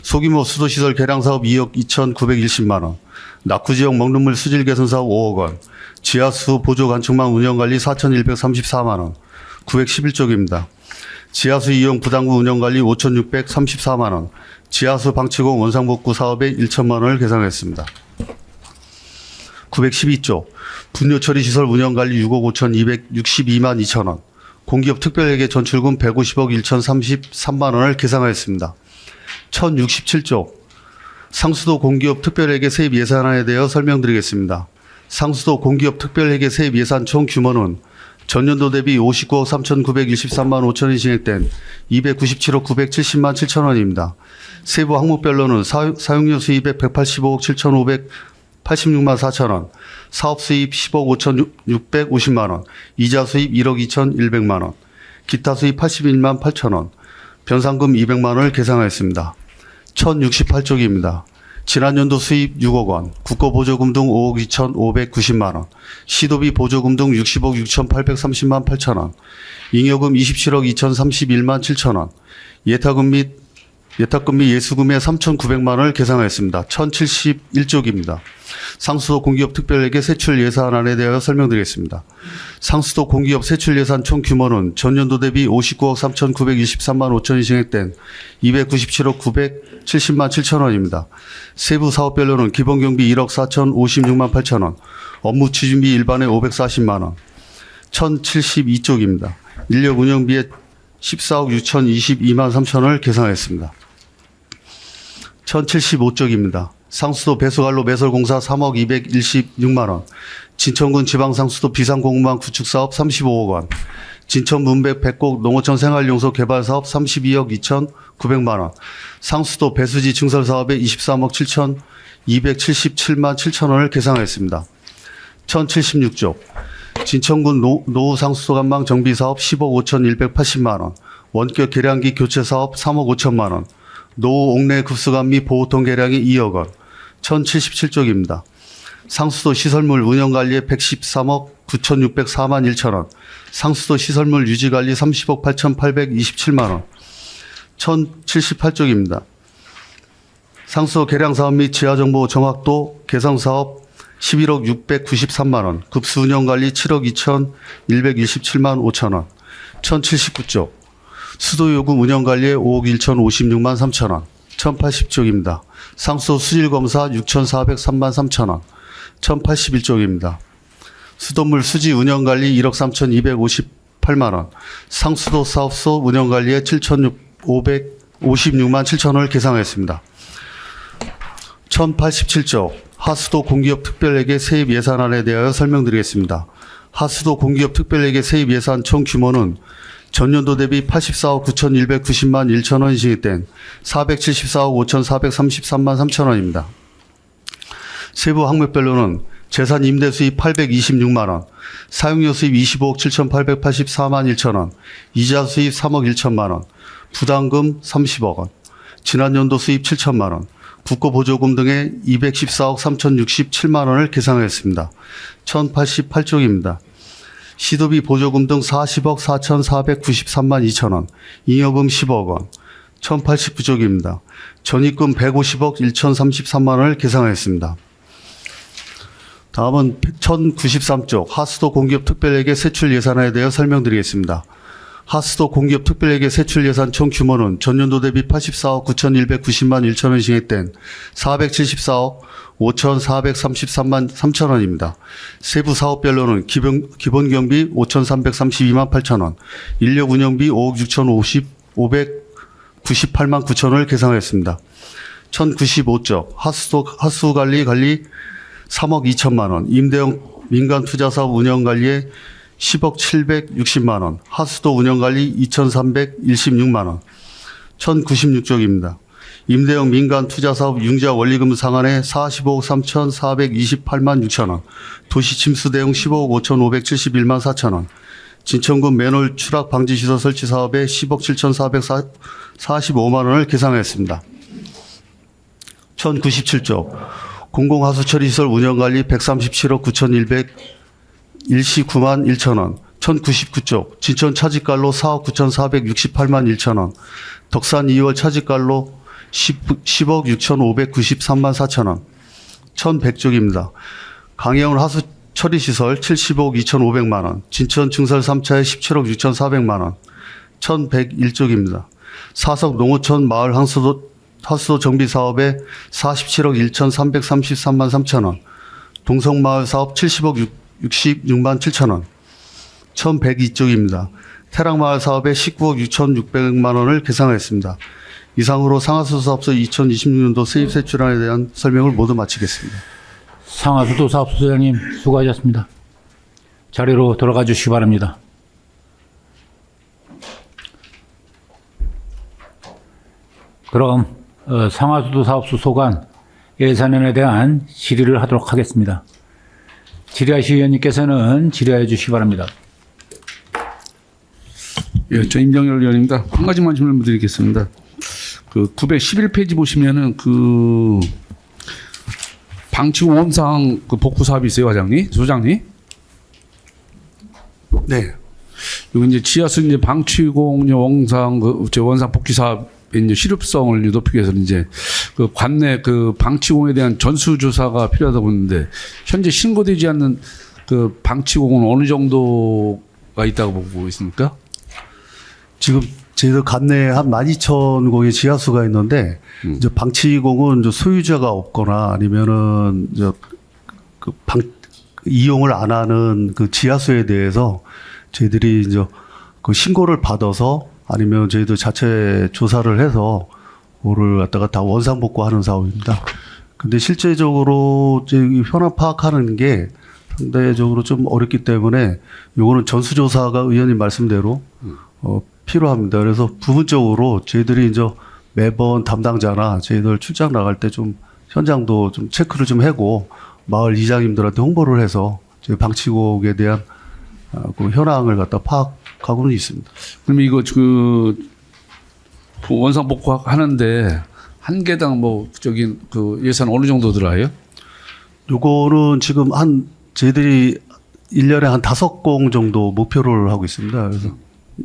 소규모 수도시설 개량사업 2억 2,910만 원, 낙후지역 먹는물 수질 개선 사업 5억 원, 지하수 보조 관측망 운영관리 4,134만 원, 911조기입니다. 지하수 이용 부담금 운영관리 5,634만 원, 지하수 방치공 원상복구 사업에 1천만 원을 계산했습니다. 912조, 분뇨처리 시설 운영관리 6억 5,262만 2천 원, 공기업 특별회계 전출금 150억 1,033만 원을 계산하였습니다. 1067조, 상수도 공기업 특별회계 세입 예산안에 대하여 설명드리겠습니다. 상수도 공기업 특별회계 세입 예산 총 규모는 전년도 대비 59억 3,923만 5천원이 증액된 297억 970만 7천 원입니다. 세부 항목별로는 사용료 수입액 185억 7,586만 4천 원, 사업 수입 10억 5,650만 원, 이자 수입 1억 2,100만 원, 기타 수입 81만 8천 원, 변상금 200만 원을 계산하였습니다. 1068조기입니다. 지난 연도 수입 6억 원, 국고보조금 등 5억 2,590만 원, 시도비 보조금 등 60억 6,830만 8천 원, 잉여금 27억 2,031만 7천 원, 예탁금 및 예수금의 3,900만 원을 계산하였습니다. 1071조기입니다. 상수도 공기업 특별회계 세출 예산안에 대하여 설명드리겠습니다. 상수도 공기업 세출 예산 총 규모는 전년도 대비 59억 3,923만 5천이 증액된 297억 970만 7천 원입니다. 세부 사업별로는 기본경비 1억 4,056만 8천 원, 업무 추진비 일반에 540만 원, 1072쪽입니다. 인력 운영비에 14억 6,022만 3천 원을 계산했습니다. 1075쪽입니다. 상수도 배수관로 매설공사 3억 216만 원, 진천군 지방상수도 비상공무망 구축사업 35억 원, 진천 문백 백곡 농어촌 생활용소 개발사업 32억 2,900만 원, 상수도 배수지 증설사업에 23억 7,277만 7천 원을 계산했습니다. 1076조, 진천군 노후 상수도 관망 정비사업 10억 5,180만 원, 원격 계량기 교체사업 3억 5천만 원, 노후 옥내 급수관 및 보호통 계량이 2억 원, 1077쪽입니다. 상수도 시설물 운영관리에 113억 9,604만 1천 원, 상수도 시설물 유지관리 30억 8,827만 원, 1078쪽입니다. 상수도 계량사업 및 지하정보 정확도 개선사업 11억 693만 원, 급수운영관리 7억 2,127만 5천 원, 1079쪽, 수도요금 운영관리에 5억 1,056만 3천 원, 1080쪽입니다. 상수도 수질검사 6,403만 3천 원, 1081쪽입니다. 수돗물 수지 운영관리 1억 3,258만 원, 상수도 사업소 운영관리에 7,556만 7천 원을 계산했습니다. 1087쪽, 하수도 공기업 특별회계 세입 예산안에 대하여 설명드리겠습니다. 하수도 공기업 특별회계 세입 예산 총 규모는 전년도 대비 84억 9,190만 1천 원이 증액된 474억 5,433만 3천 원입니다. 세부 항목별로는 재산 임대 수입 826만 원, 사용료 수입 25억 7,884만 1천 원, 이자 수입 3억 1천만 원, 부담금 30억 원, 지난 연도 수입 7천만 원, 국고보조금 등의 214억 3,067만 원을 계산했습니다. 1088쪽입니다. 시도비 보조금 등 40억 4,493만 2천 원, 잉여금 10억 원, 1089쪽입니다. 전입금 150억 1,033만 원을 계산했습니다. 다음은 1093쪽 하수도 공기업 특별회계 세출 예산에 대해 설명드리겠습니다. 하수도 공기업 특별회계 세출 예산 총 규모는 전년도 대비 84억 9,190만 1천 원이 증액된 474억 5,433만 3천 원입니다. 세부 사업별로는 기본 경비 5,332만 8천 원, 인력 운영비 5억 598만 9천 원을 계산했습니다. 1095쪽 하수 관리 3억 2천만 원, 임대형 민간 투자사업 운영관리에 10억 760만 원, 하수도 운영관리 2,316만 원, 1096쪽입니다. 임대형 민간 투자사업 융자 원리금 상한에 45억 3,428만 6천 원, 도시 침수 대응 15억 5,571만 4천 원, 진천군 맨홀 추락 방지 시설 설치 사업에 10억 7,445만 원을 계상하였습니다. 1097조 공공하수 처리 시설 운영 관리 137억 9,119만 1천 원. 1099조 진천 차직갈로 4억 9,468만 1천 원. 덕산 2월 차직갈로 10억 6,593만 4천 원. 1100쪽입니다. 강해운 하수 처리시설 70억 2,500만 원. 진천 증설 3차에 17억 6,400만 원. 1101쪽입니다. 사석 농어촌 마을 하수도 정비 사업에 47억 1,333만 3천 원. 동성마을 사업 70억 66만 7천 원. 1102쪽입니다. 태락마을 사업에 19억 6,600만 원을 계상하였습니다. 이상으로 상하수도 사업소 2026년도 세입 세출안에 대한 설명을 모두 마치겠습니다. 상하수도 사업소장님 수고하셨습니다. 자리로 돌아가 주시기 바랍니다. 그럼 상하수도 사업소 소관 예산안에 대한 질의를 하도록 하겠습니다. 질의하실 의원님께서는 질의해 주시기 바랍니다. 예, 저 임정열 의원입니다. 한 가지만 질문 드리겠습니다. 그 911페이지 보시면은 그 방치구 원상 그 복구 사업이 있어요, 과장님, 소장님. 네. 여기 이제 지하수 이제 방치공 원상 원상 복귀 사업의 이제 실효성을 높이기 위해서 이제 그 관내 그 방치공에 대한 전수 조사가 필요하다고 했는데 현재 신고되지 않는 그 방치공은 어느 정도가 있다고 보고 있습니까? 지금 저희들 관내에 한 12,000공의 지하수가 있는데 이제 방치공은 이제 소유자가 없거나 아니면은 이용을 안 하는 그 지하수에 대해서 저희들이 이제 그 신고를 받아서 아니면 저희들 자체 조사를 해서 그거를 갖다가 다 원상복구하는 사업입니다. 근데 실제적으로 이제 현황 파악하는 게 상대적으로 좀 어렵기 때문에 요거는 전수조사가 의원님 말씀대로 필요합니다. 그래서 부분적으로 저희들이 이제 매번 담당자나 저희들 출장 나갈 때 좀 현장도 좀 체크를 좀 하고 마을 이장님들한테 홍보를 해서 저희 방치국에 대한 그 현황을 갖다 파악하고는 있습니다. 그러면 이거 그 원상 복구하는데 한 개당 뭐 저기 그 예산 어느 정도 들어요? 요거는 지금 저희들이 1년에 한 5공 정도 목표를 하고 있습니다. 그래서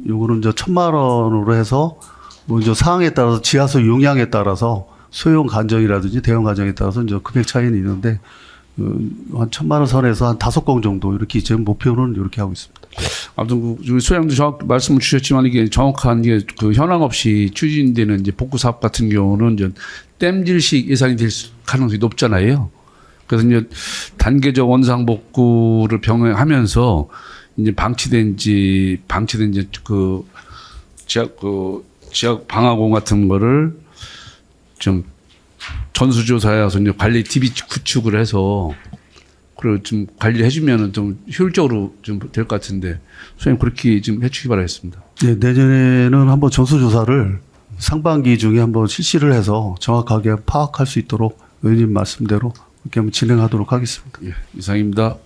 요거는 이제 1,000만 원으로 해서 뭐 이제 상황에 따라서 지하수 용량에 따라서 소형 간정이라든지 대형 간정에 따라서 이제 금액 차이는 있는데 한 1,000만 원 선에서 한 5공 정도 이렇게 지금 목표는 이렇게 하고 있습니다. 아무튼 그 소장도 정확 말씀을 주셨지만 이게 정확한 게 그 현황 없이 추진되는 이제 복구 사업 같은 경우는 이제 땜질식 예산이 될 가능성이 높잖아요. 그래서 이제 단계적 원상 복구를 병행하면서 이제 방치된 이제 그 지하 방화공 같은 거를 좀 전수조사해서 이제 관리 DB 구축을 해서 그리고 좀 관리해 주면은 좀 효율적으로 좀 될 것 같은데 선생님 그렇게 좀 해주기 바라겠습니다. 네, 내년에는 한번 전수조사를 상반기 중에 한번 실시를 해서 정확하게 파악할 수 있도록 의원님 말씀대로 이렇게 한번 진행하도록 하겠습니다. 예, 이상입니다.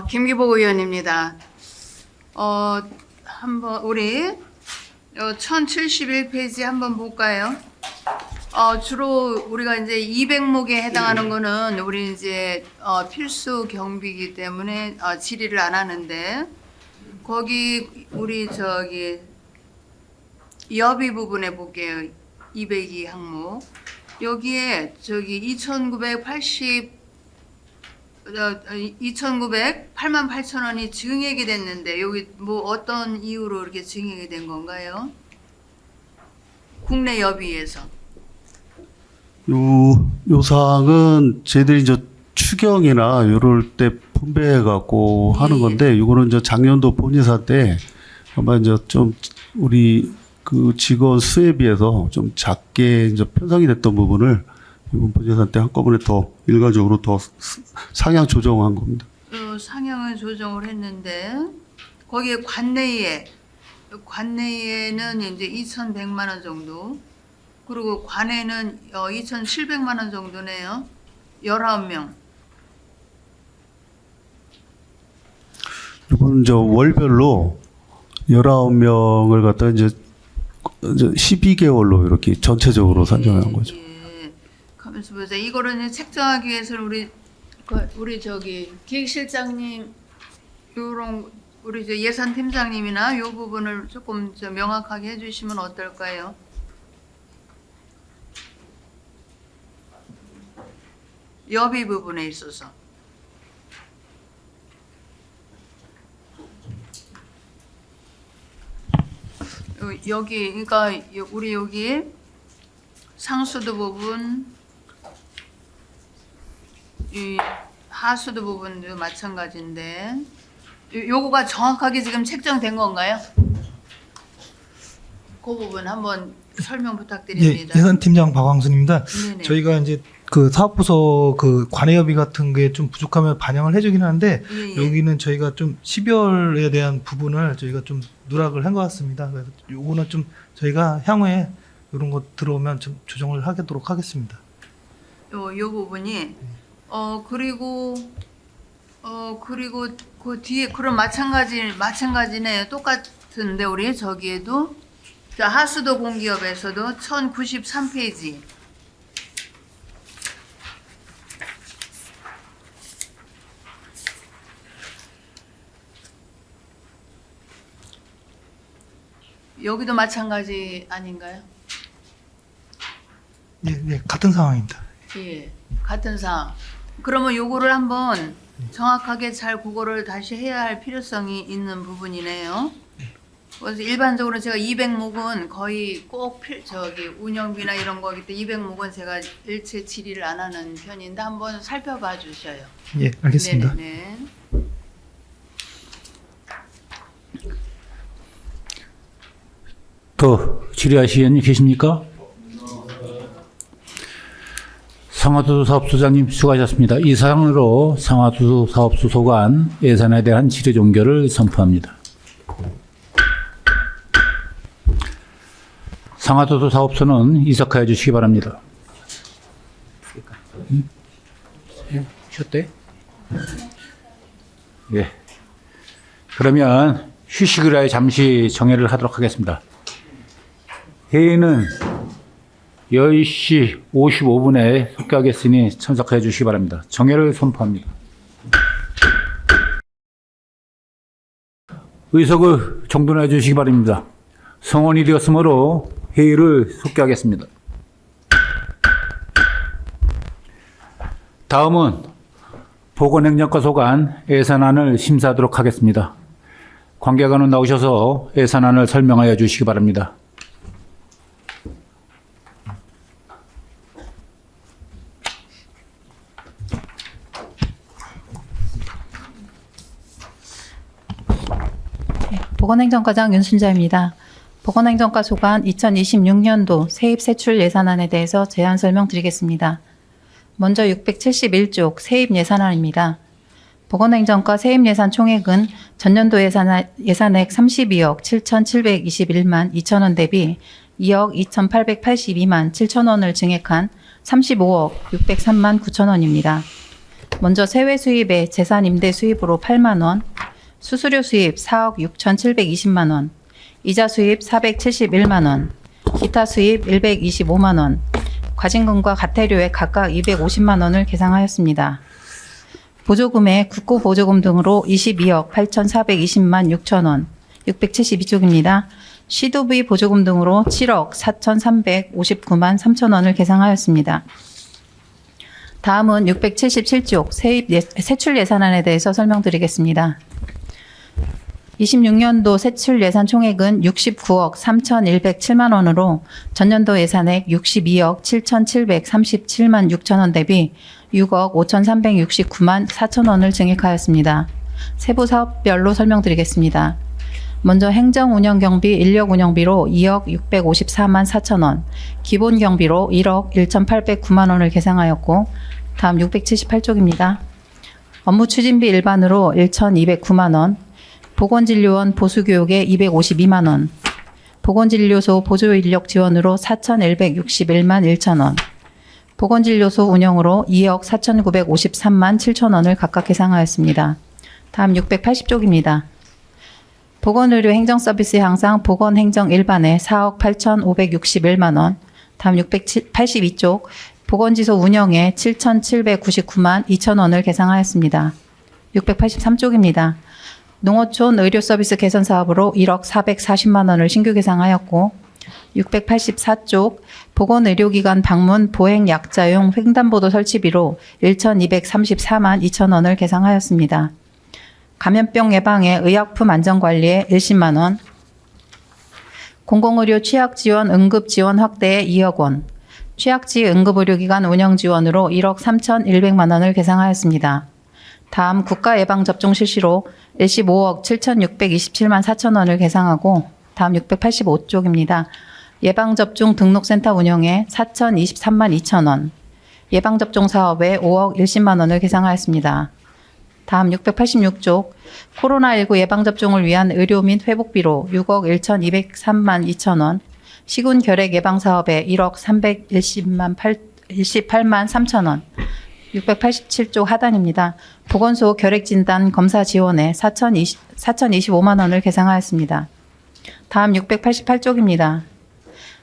김기복 의원입니다. 한번 우리 1071페이지 한번 볼까요? 주로 우리가 이제 200목에 해당하는 거는 우리 이제 필수 경비이기 때문에 질의를 안 하는데 거기 우리 저기 여비 부분에 볼게요. 202 항목 여기에 저기 8만 8천 원이 증액이 됐는데 여기 뭐 어떤 이유로 이렇게 증액이 된 건가요? 국내 여비에서. 요 사항은 저희들이 이제 추경이나 이럴 때 분배해 갖고 하는 건데 이거는 이제 작년도 본예산 때 아마 이제 좀 우리 그 직원 수에 비해서 좀 작게 이제 편성이 됐던 부분을 이번 본예산 때 한꺼번에 더 일괄적으로 더 상향 조정한 겁니다. 상향을 조정을 했는데 거기에 관내에는 이제 2,100만 원 정도. 그리고 관에는 2,700만 원 정도네요. 19명. 이건 저 월별로 19명을 갖다 이제 12개월로 이렇게 전체적으로 산정한 거죠. 예. 가면서 보자. 이거를 책정하기 위해서는 우리 저기 기획실장님 요런 우리 저 예산팀장님이나 요 부분을 조금 저 명확하게 해주시면 어떨까요? 여비 부분에 있어서. 여기 그러니까 우리 여기 상수도 부분, 이 하수도 부분도 마찬가지인데 요거가 정확하게 지금 책정된 건가요? 그 부분 한번 설명 부탁드립니다. 예산팀장 박광순입니다. 네네. 저희가 이제 그 사업부서 그 관해협의 같은 게 좀 부족하면 반영을 해주긴 하는데 예. 여기는 저희가 좀 12월에 대한 부분을 저희가 좀 누락을 한 것 같습니다. 그래서 요거는 좀 저희가 향후에 이런 거 들어오면 좀 조정을 하도록 하겠습니다. 요 부분이 그리고 그 뒤에 그런 마찬가지네요. 똑같은데 우리 저기에도 자, 하수도 공기업에서도 1093페이지. 여기도 마찬가지 아닌가요? 예, 같은 상황입니다. 예, 같은 상황. 그러면 요거를 한번 정확하게 잘 그거를 다시 해야 할 필요성이 있는 부분이네요. 그래서 일반적으로 제가 200목은 거의 꼭 운영비나 이런 거기 때문에 200목은 제가 일체 질의를 안 하는 편인데 한번 살펴봐 주셔요. 예, 알겠습니다. 네네. 더 질의하실 의원님 계십니까? 상하수도 사업소장님 수고하셨습니다. 이상으로 상하수도 사업소 소관 예산에 대한 질의 종결을 선포합니다. 상하수도 사업소는 이석하여 주시기 바랍니다. 쉬었대? 예. 그러면 휴식을 하여 잠시 정회를 하도록 하겠습니다. 회의는 10시 55분에 속개하겠으니 참석해 주시기 바랍니다. 정회를 선포합니다. 의석을 정돈해 주시기 바랍니다. 성원이 되었으므로 회의를 속개하겠습니다. 다음은 보건행정과 소관 예산안을 심사하도록 하겠습니다. 관계관은 나오셔서 예산안을 설명하여 주시기 바랍니다. 보건행정과장 윤순자입니다. 보건행정과 소관 2026년도 세입세출 예산안에 대해서 제안 설명드리겠습니다. 먼저 671쪽 세입예산안입니다. 보건행정과 세입예산 총액은 전년도 예산액 32억 7,721만 2천원 대비 2억 2,882만 7천원을 증액한 35억 603만 9천원입니다. 먼저 세외 수입의 재산 임대 수입으로 8만원, 수수료 수입 4억 6,720만원, 이자 수입 471만원, 기타 수입 125만원, 과징금과 과태료에 각각 250만원을 계상하였습니다. 보조금에 국고보조금 등으로 22억 8,420만 6천원, 672쪽입니다. 시도비 보조금 등으로 7억 4,359만 3천원을 계상하였습니다. 다음은 677쪽 세출 예산안에 대해서 설명드리겠습니다. 26년도 세출 예산 총액은 69억 3,107만 원으로 전년도 예산액 62억 7,737만 6천원 대비 6억 5,369만 4천 원을 증액하였습니다. 세부 사업별로 설명드리겠습니다. 먼저 행정운영경비 인력운영비로 2억 654만 4천 원, 기본경비로 1억 1,809만 원을 계상하였고 다음 678쪽입니다. 업무추진비 일반으로 1,209만 원, 보건진료원 보수교육에 252만 원, 보건진료소 보조인력 지원으로 4,161만 1천 원, 보건진료소 운영으로 2억 4,953만 7천 원을 각각 계상하였습니다. 다음 680쪽입니다. 보건의료 행정서비스 향상 보건행정 일반에 4억 8,561만 원, 다음 682쪽 보건지소 운영에 7,799만 2천 원을 계상하였습니다. 683쪽입니다. 농어촌 의료서비스 개선 사업으로 1억 440만 원을 신규 계상하였고 684쪽 보건의료기관 방문 보행 약자용 횡단보도 설치비로 1,234만 2천 원을 계상하였습니다. 감염병 예방에 의약품 안전관리에 10만 원, 공공의료 취약지원 응급지원 확대에 2억 원, 취약지 응급의료기관 운영지원으로 1억 3,100만 원을 계상하였습니다. 다음 국가예방접종 실시로 일시 5억 7,627만 4천 원을 계상하고 다음 685쪽입니다. 예방접종 등록센터 운영에 4,023만 2천 원, 예방접종 사업에 5억 10만 원을 계상하였습니다. 다음 686쪽 코로나19 예방접종을 위한 의료 및 회복비로 6억 1,203만 2천 원, 시군결핵 예방사업에 1억 318만 3천 원, 687쪽 하단입니다. 보건소 결핵진단 검사 지원에 4,025만 원을 계상하였습니다. 다음 688쪽입니다.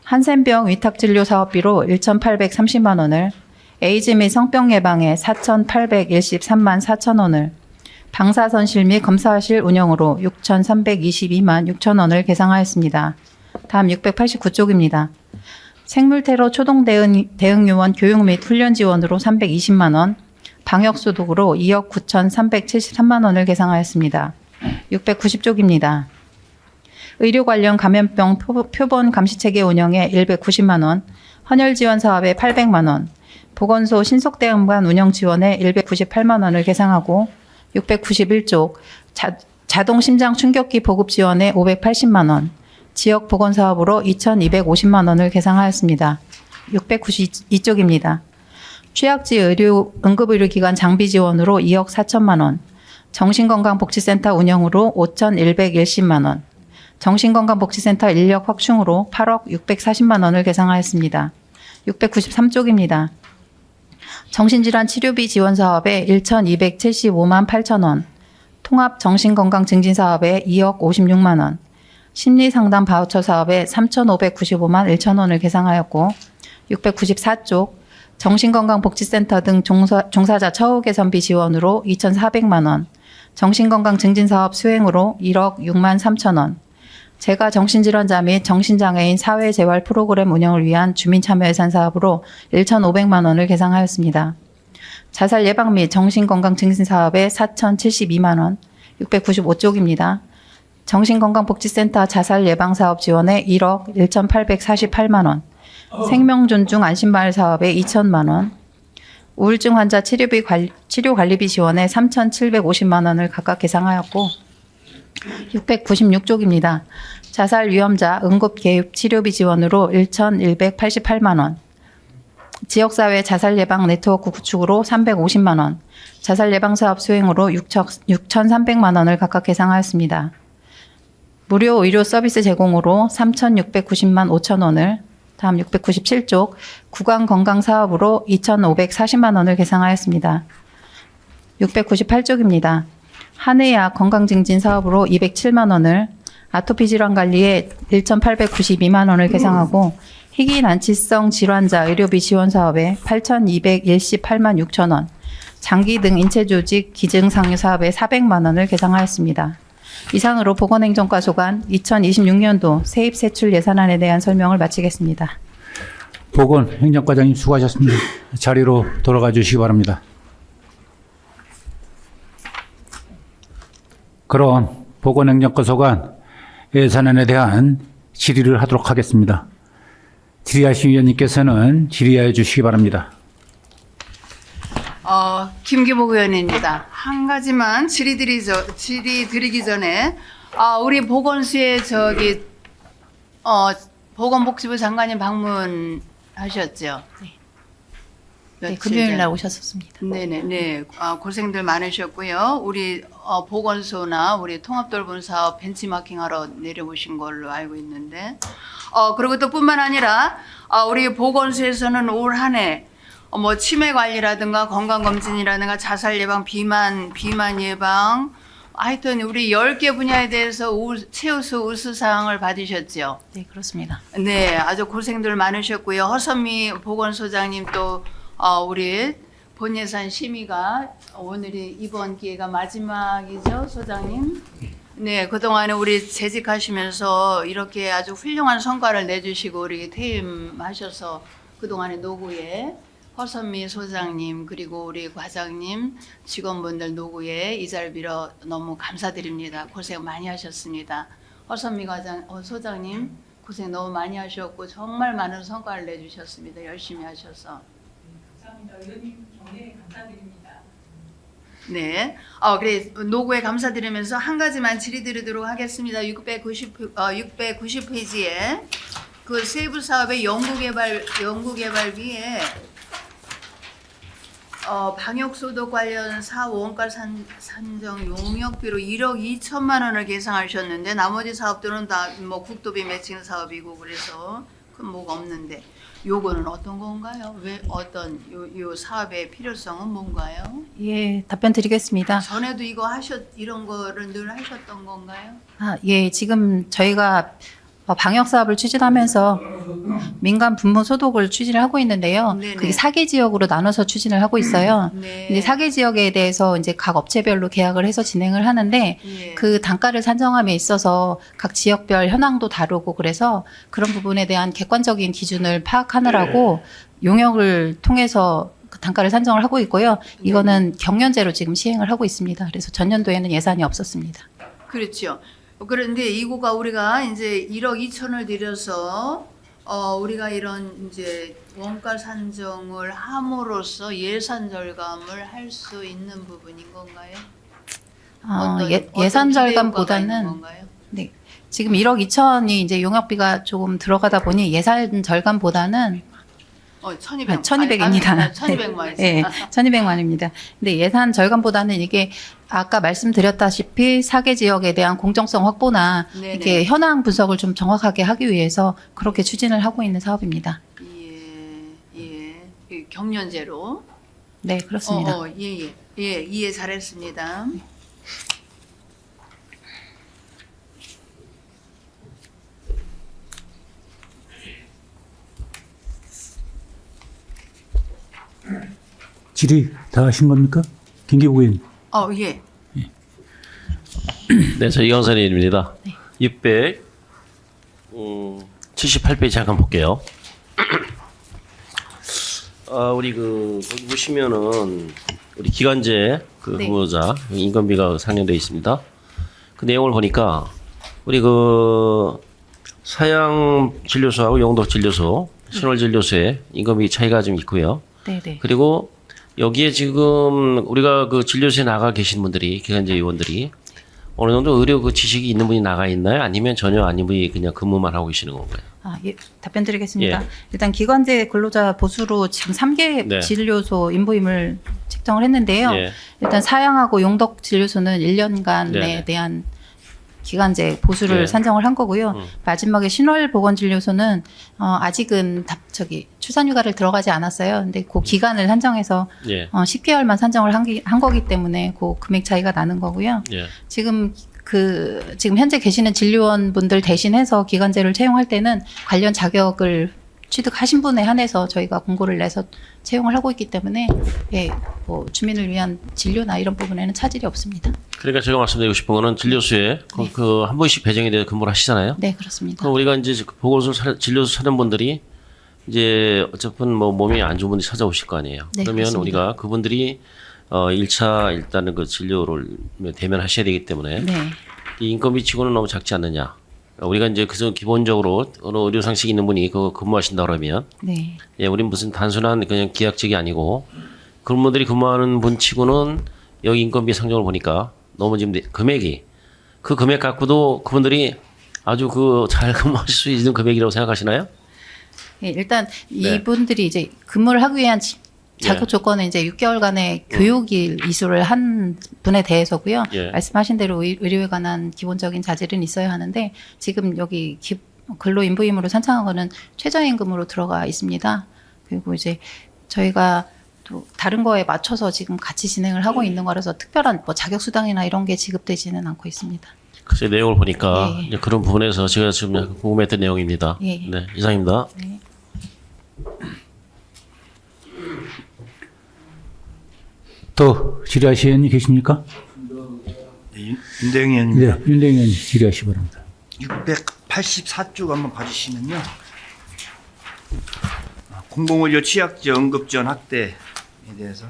한센병 위탁진료 사업비로 1,830만 원을, 에이즈 및 성병 예방에 4,813만 4천 원을, 방사선실 및 검사실 운영으로 6,322만 6천 원을 계상하였습니다. 다음 689쪽입니다. 생물테러 초동 대응요원 교육 및 훈련 지원으로 320만 원, 방역소득으로 2억 9,373만 원을 계상하였습니다. 690쪽입니다. 의료 관련 감염병 표본 감시체계 운영에 190만 원, 헌혈 지원 사업에 800만 원, 보건소 신속대응반 운영 지원에 198만 원을 계상하고 691쪽 자동 심장 충격기 보급 지원에 580만 원, 지역 보건 사업으로 2,250만 원을 계상하였습니다. 692쪽입니다. 취약지 의료 응급의료기관 장비 지원으로 2억 4천만 원, 정신건강복지센터 운영으로 5,110만 원, 정신건강복지센터 인력 확충으로 8억 640만 원을 계상하였습니다. 693쪽입니다. 정신질환 치료비 지원 사업에 1,275만 8천 원, 통합 정신건강 증진 사업에 2억 56만 원, 심리상담 바우처 사업에 3,595만 1천 원을 계상하였고 694쪽 정신건강복지센터 등 종사자 처우 개선비 지원으로 2,400만 원, 정신건강 증진 사업 수행으로 1억 6만 3천 원, 재가 정신질환자 및 정신장애인 사회재활 프로그램 운영을 위한 주민참여예산 사업으로 1,500만 원을 계상하였습니다. 자살 예방 및 정신건강 증진 사업에 4,072만 원, 695쪽입니다. 정신건강복지센터 자살 예방 사업 지원에 1억 1,848만 원, 생명존중 안심마을 사업에 2천만 원, 우울증 환자 치료 관리비 지원에 3,750만 원을 각각 계상하였고 696쪽입니다. 자살 위험자 응급 개입 치료비 지원으로 1,188만 원, 지역사회 자살 예방 네트워크 구축으로 350만 원, 자살 예방 사업 수행으로 6,300만 원을 각각 계상하였습니다. 무료 의료 서비스 제공으로 3,690만 5천 원을, 다음 697쪽 구강 건강 사업으로 2,540만 원을 계상하였습니다. 698쪽입니다. 한의학 건강증진 사업으로 207만 원을, 아토피 질환 관리에 1,892만 원을 계상하고 희귀난치성 질환자 의료비 지원 사업에 8,218만 6천 원, 장기 등 인체 조직 기증 상유 사업에 400만 원을 계상하였습니다. 이상으로 보건행정과 소관 2026년도 세입 세출 예산안에 대한 설명을 마치겠습니다. 보건행정과장님 수고하셨습니다. 자리로 돌아가 주시기 바랍니다. 그럼 보건행정과 소관 예산안에 대한 질의를 하도록 하겠습니다. 질의하신 위원님께서는 질의하여 주시기 바랍니다. 김기복 의원입니다. 한 가지만 질의 드리기 전에 우리 보건수에 보건복지부 장관님 방문하셨죠? 네. 네, 며칠 금요일 날 전. 오셨었습니다. 네네네. 고생들 많으셨고요. 우리 보건소나 우리 통합돌봄사업 벤치마킹하러 내려오신 걸로 알고 있는데, 그리고 또 뿐만 아니라 우리 보건소에서는 올 한 해 뭐 치매 관리라든가 건강검진이라든가 자살 예방, 비만 예방, 하여튼 우리 10개 분야에 대해서 최우수 우수상을 받으셨죠. 네, 그렇습니다. 네, 아주 고생들 많으셨고요. 허선미 보건소장님 또 우리 본예산 심의가 오늘이 이번 기회가 마지막이죠, 소장님. 네, 그동안에 우리 재직하시면서 이렇게 아주 훌륭한 성과를 내주시고 우리 퇴임하셔서 그동안의 노고에 허선미 소장님 그리고 우리 과장님 직원분들 노고에 이 자리를 빌어 너무 감사드립니다. 고생 많이 하셨습니다. 허선미 소장님 고생 너무 많이 하셨고 정말 많은 성과를 내주셨습니다. 열심히 하셔서. 감사합니다. 의원님 경례 감사드립니다. 네, 그래 노고에 감사드리면서 한 가지만 질의드리도록 하겠습니다. 690페이지에 그 세부 사업의 연구개발비에 방역 소독 관련 사업 원가 산정 용역비로 1억 2천만 원을 계상하셨는데 나머지 사업들은 다 뭐 국도비 매칭 사업이고 그래서 큰 뭐가 없는데 요거는 어떤 건가요? 왜 어떤 요 사업의 필요성은 뭔가요? 예, 답변 드리겠습니다. 전에도 이런 거를 늘 하셨던 건가요? 예, 지금 저희가 방역 사업을 추진하면서 민간 분무 소독을 추진을 하고 있는데요. 네네. 그게 4개 지역으로 나눠서 추진을 하고 있어요. 네. 이제 4개 지역에 대해서 이제 각 업체별로 계약을 해서 진행을 하는데 예. 그 단가를 산정함에 있어서 각 지역별 현황도 다르고 그래서 그런 부분에 대한 객관적인 기준을 파악하느라고 용역을 통해서 그 단가를 산정을 하고 있고요. 이거는 경연제로 지금 시행을 하고 있습니다. 그래서 전년도에는 예산이 없었습니다. 그렇죠. 그런데 이거가 우리가 이제 1억 2천을 들여서 우리가 이런 이제 원가 산정을 함으로써 예산 절감을 할 수 있는 부분인 건가요? 예산 어떤 기대 효과가 있는 절감보다는 건가요? 네, 지금 1억 2천이 이제 용역비가 조금 들어가다 보니 예산 절감보다는 1200입니다. 1200만. 네, 1200만입니다. 근데 예산 절감보다는 이게 아까 말씀드렸다시피 4개 지역에 대한 공정성 확보나 네네. 이렇게 현황 분석을 좀 정확하게 하기 위해서 그렇게 추진을 하고 있는 사업입니다. 예. 경연제로. 네, 그렇습니다. 예, 이해 잘했습니다. 질의 다 하신 겁니까? 김기부 의원. 예. 네, 저 이광선입니다. 678페이지 잠깐 볼게요. 우리 거기 보시면은 우리 기간제 네. 근무자 인건비가 상련되어 있습니다. 그 내용을 보니까 우리 사양 진료소하고 용덕 진료소, 신월 진료소에 인건비 차이가 좀 있고요. 네. 그리고 여기에 지금 우리가 진료소에 나가 계신 분들이 기간제 의원들이 어느 정도 의료 지식이 있는 분이 나가 있나요? 아니면 전혀 아닌 분이 그냥 근무만 하고 계시는 건가요? 예, 답변 드리겠습니다. 예. 일단 기관제 근로자 보수로 지금 3개 네. 진료소 인부임을 책정을 했는데요. 예. 일단 사양하고 용덕 진료소는 1년간에 네네. 대한 기간제 보수를 예. 산정을 한 거고요. 마지막에 신월보건진료소는 아직은 출산휴가를 들어가지 않았어요. 근데 그 기간을 산정해서 예. 10개월만 산정을 한 거기 때문에 그 금액 차이가 나는 거고요. 예. 지금 현재 계시는 진료원분들 대신해서 기간제를 채용할 때는 관련 자격을 취득하신 분에 한해서 저희가 공고를 내서 채용을 하고 있기 때문에 뭐 주민을 위한 진료나 이런 부분에는 차질이 없습니다. 그러니까 제가 말씀드리고 싶은 거는 진료소에 한 번씩 배정이 돼서 근무를 하시잖아요. 네, 그렇습니다. 그럼 우리가 이제 보건소 진료소 사는 분들이 이제 어쨌든 뭐 몸이 안 좋은 분이 찾아오실 거 아니에요. 네, 그러면 그렇습니다. 우리가 그분들이 1차 일단은 진료를 대면하셔야 되기 때문에 네. 이 인건비 치고는 너무 작지 않느냐. 우리가 이제 기본적으로 어느 의료 상식이 있는 분이 근무하신다 그러면 네. 우린 무슨 단순한 그냥 계약직이 아니고 그런 분들이 근무하는 분 치고는 여기 인건비 상정을 보니까 너무 지금 그 금액 갖고도 그분들이 아주 잘 근무하실 수 있는 금액이라고 생각하시나요? 일단 네. 이분들이 이제 근무를 하기 위한 자격 조건은 이제 6개월간의 교육일 이수를 한 분에 대해서고요. 예. 말씀하신 대로 의료에 관한 기본적인 자질은 있어야 하는데 지금 여기 근로 인부임으로 산창한 거는 최저임금으로 들어가 있습니다. 그리고 이제 저희가 또 다른 거에 맞춰서 지금 같이 진행을 하고 있는 거라서 특별한 뭐 자격 수당이나 이런 게 지급되지는 않고 있습니다. 글쎄 내용을 보니까 예. 이제 그런 부분에서 제가 지금 약간 궁금했던 내용입니다. 예. 네, 이상입니다. 네. 또 질의하실 의원님 계십니까? 네, 윤대영 의원입니다. 네, 윤대영 의원님 질의하시 기 바랍니다. 684쪽 한번 봐주시면요. 공공의료 취약지원 응급지원 확대에 대해서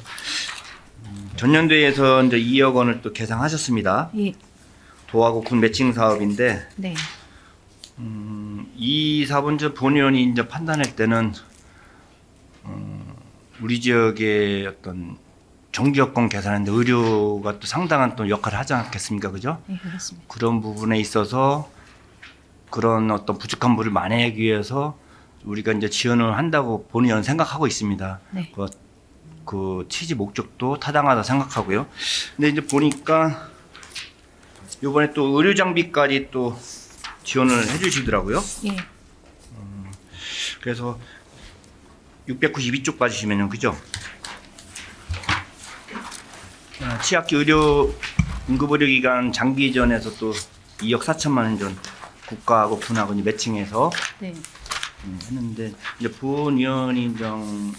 전년도에서 이제 2억 원을 또 계상하셨습니다. 예. 도하고 군 매칭 사업인데 네. 이 사본저 본의원이 이제 판단할 때는 우리 지역의 어떤 정기 여건 계산하는데 의료가 또 상당한 또 역할을 하지 않겠습니까, 그죠? 네, 그렇습니다. 그런 부분에 있어서 그런 어떤 부족한 부분을 만회하기 위해서 우리가 이제 지원을 한다고 본의원 생각하고 있습니다. 네. 그 취지 목적도 타당하다 생각하고요. 근데 이제 보니까 이번에 또 의료 장비까지 또 지원을 해주시더라고요. 예. 그래서 692쪽 봐주시면요, 그죠? 치약기 의료 응급의료기관 장기전에서 또 2억 4천만 원 전 국가하고 군하고 이제 매칭해서 네. 했는데 이제 본위원이 좀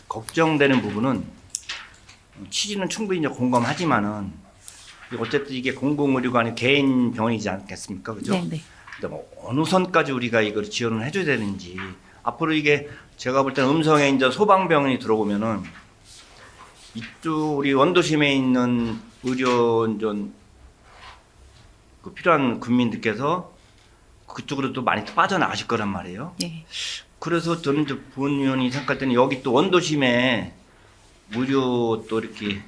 걱정되는 부분은 취지는 충분히 이제 공감하지만은 어쨌든 이게 공공의료관이 개인 병원이지 않겠습니까, 그죠? 네, 네. 근데 뭐 어느 선까지 우리가 이걸 지원을 해줘야 되는지 앞으로 이게 제가 볼 때는 음성에 이제 소방병원이 들어오면은 이쪽 우리 원도심에 있는 의료 그 필요한 국민들께서 그쪽으로 또 많이 빠져나가실 거란 말이에요. 예. 그래서 저는 이제 본위원이 생각할 때는 여기 또 원도심에 무료 또 이렇게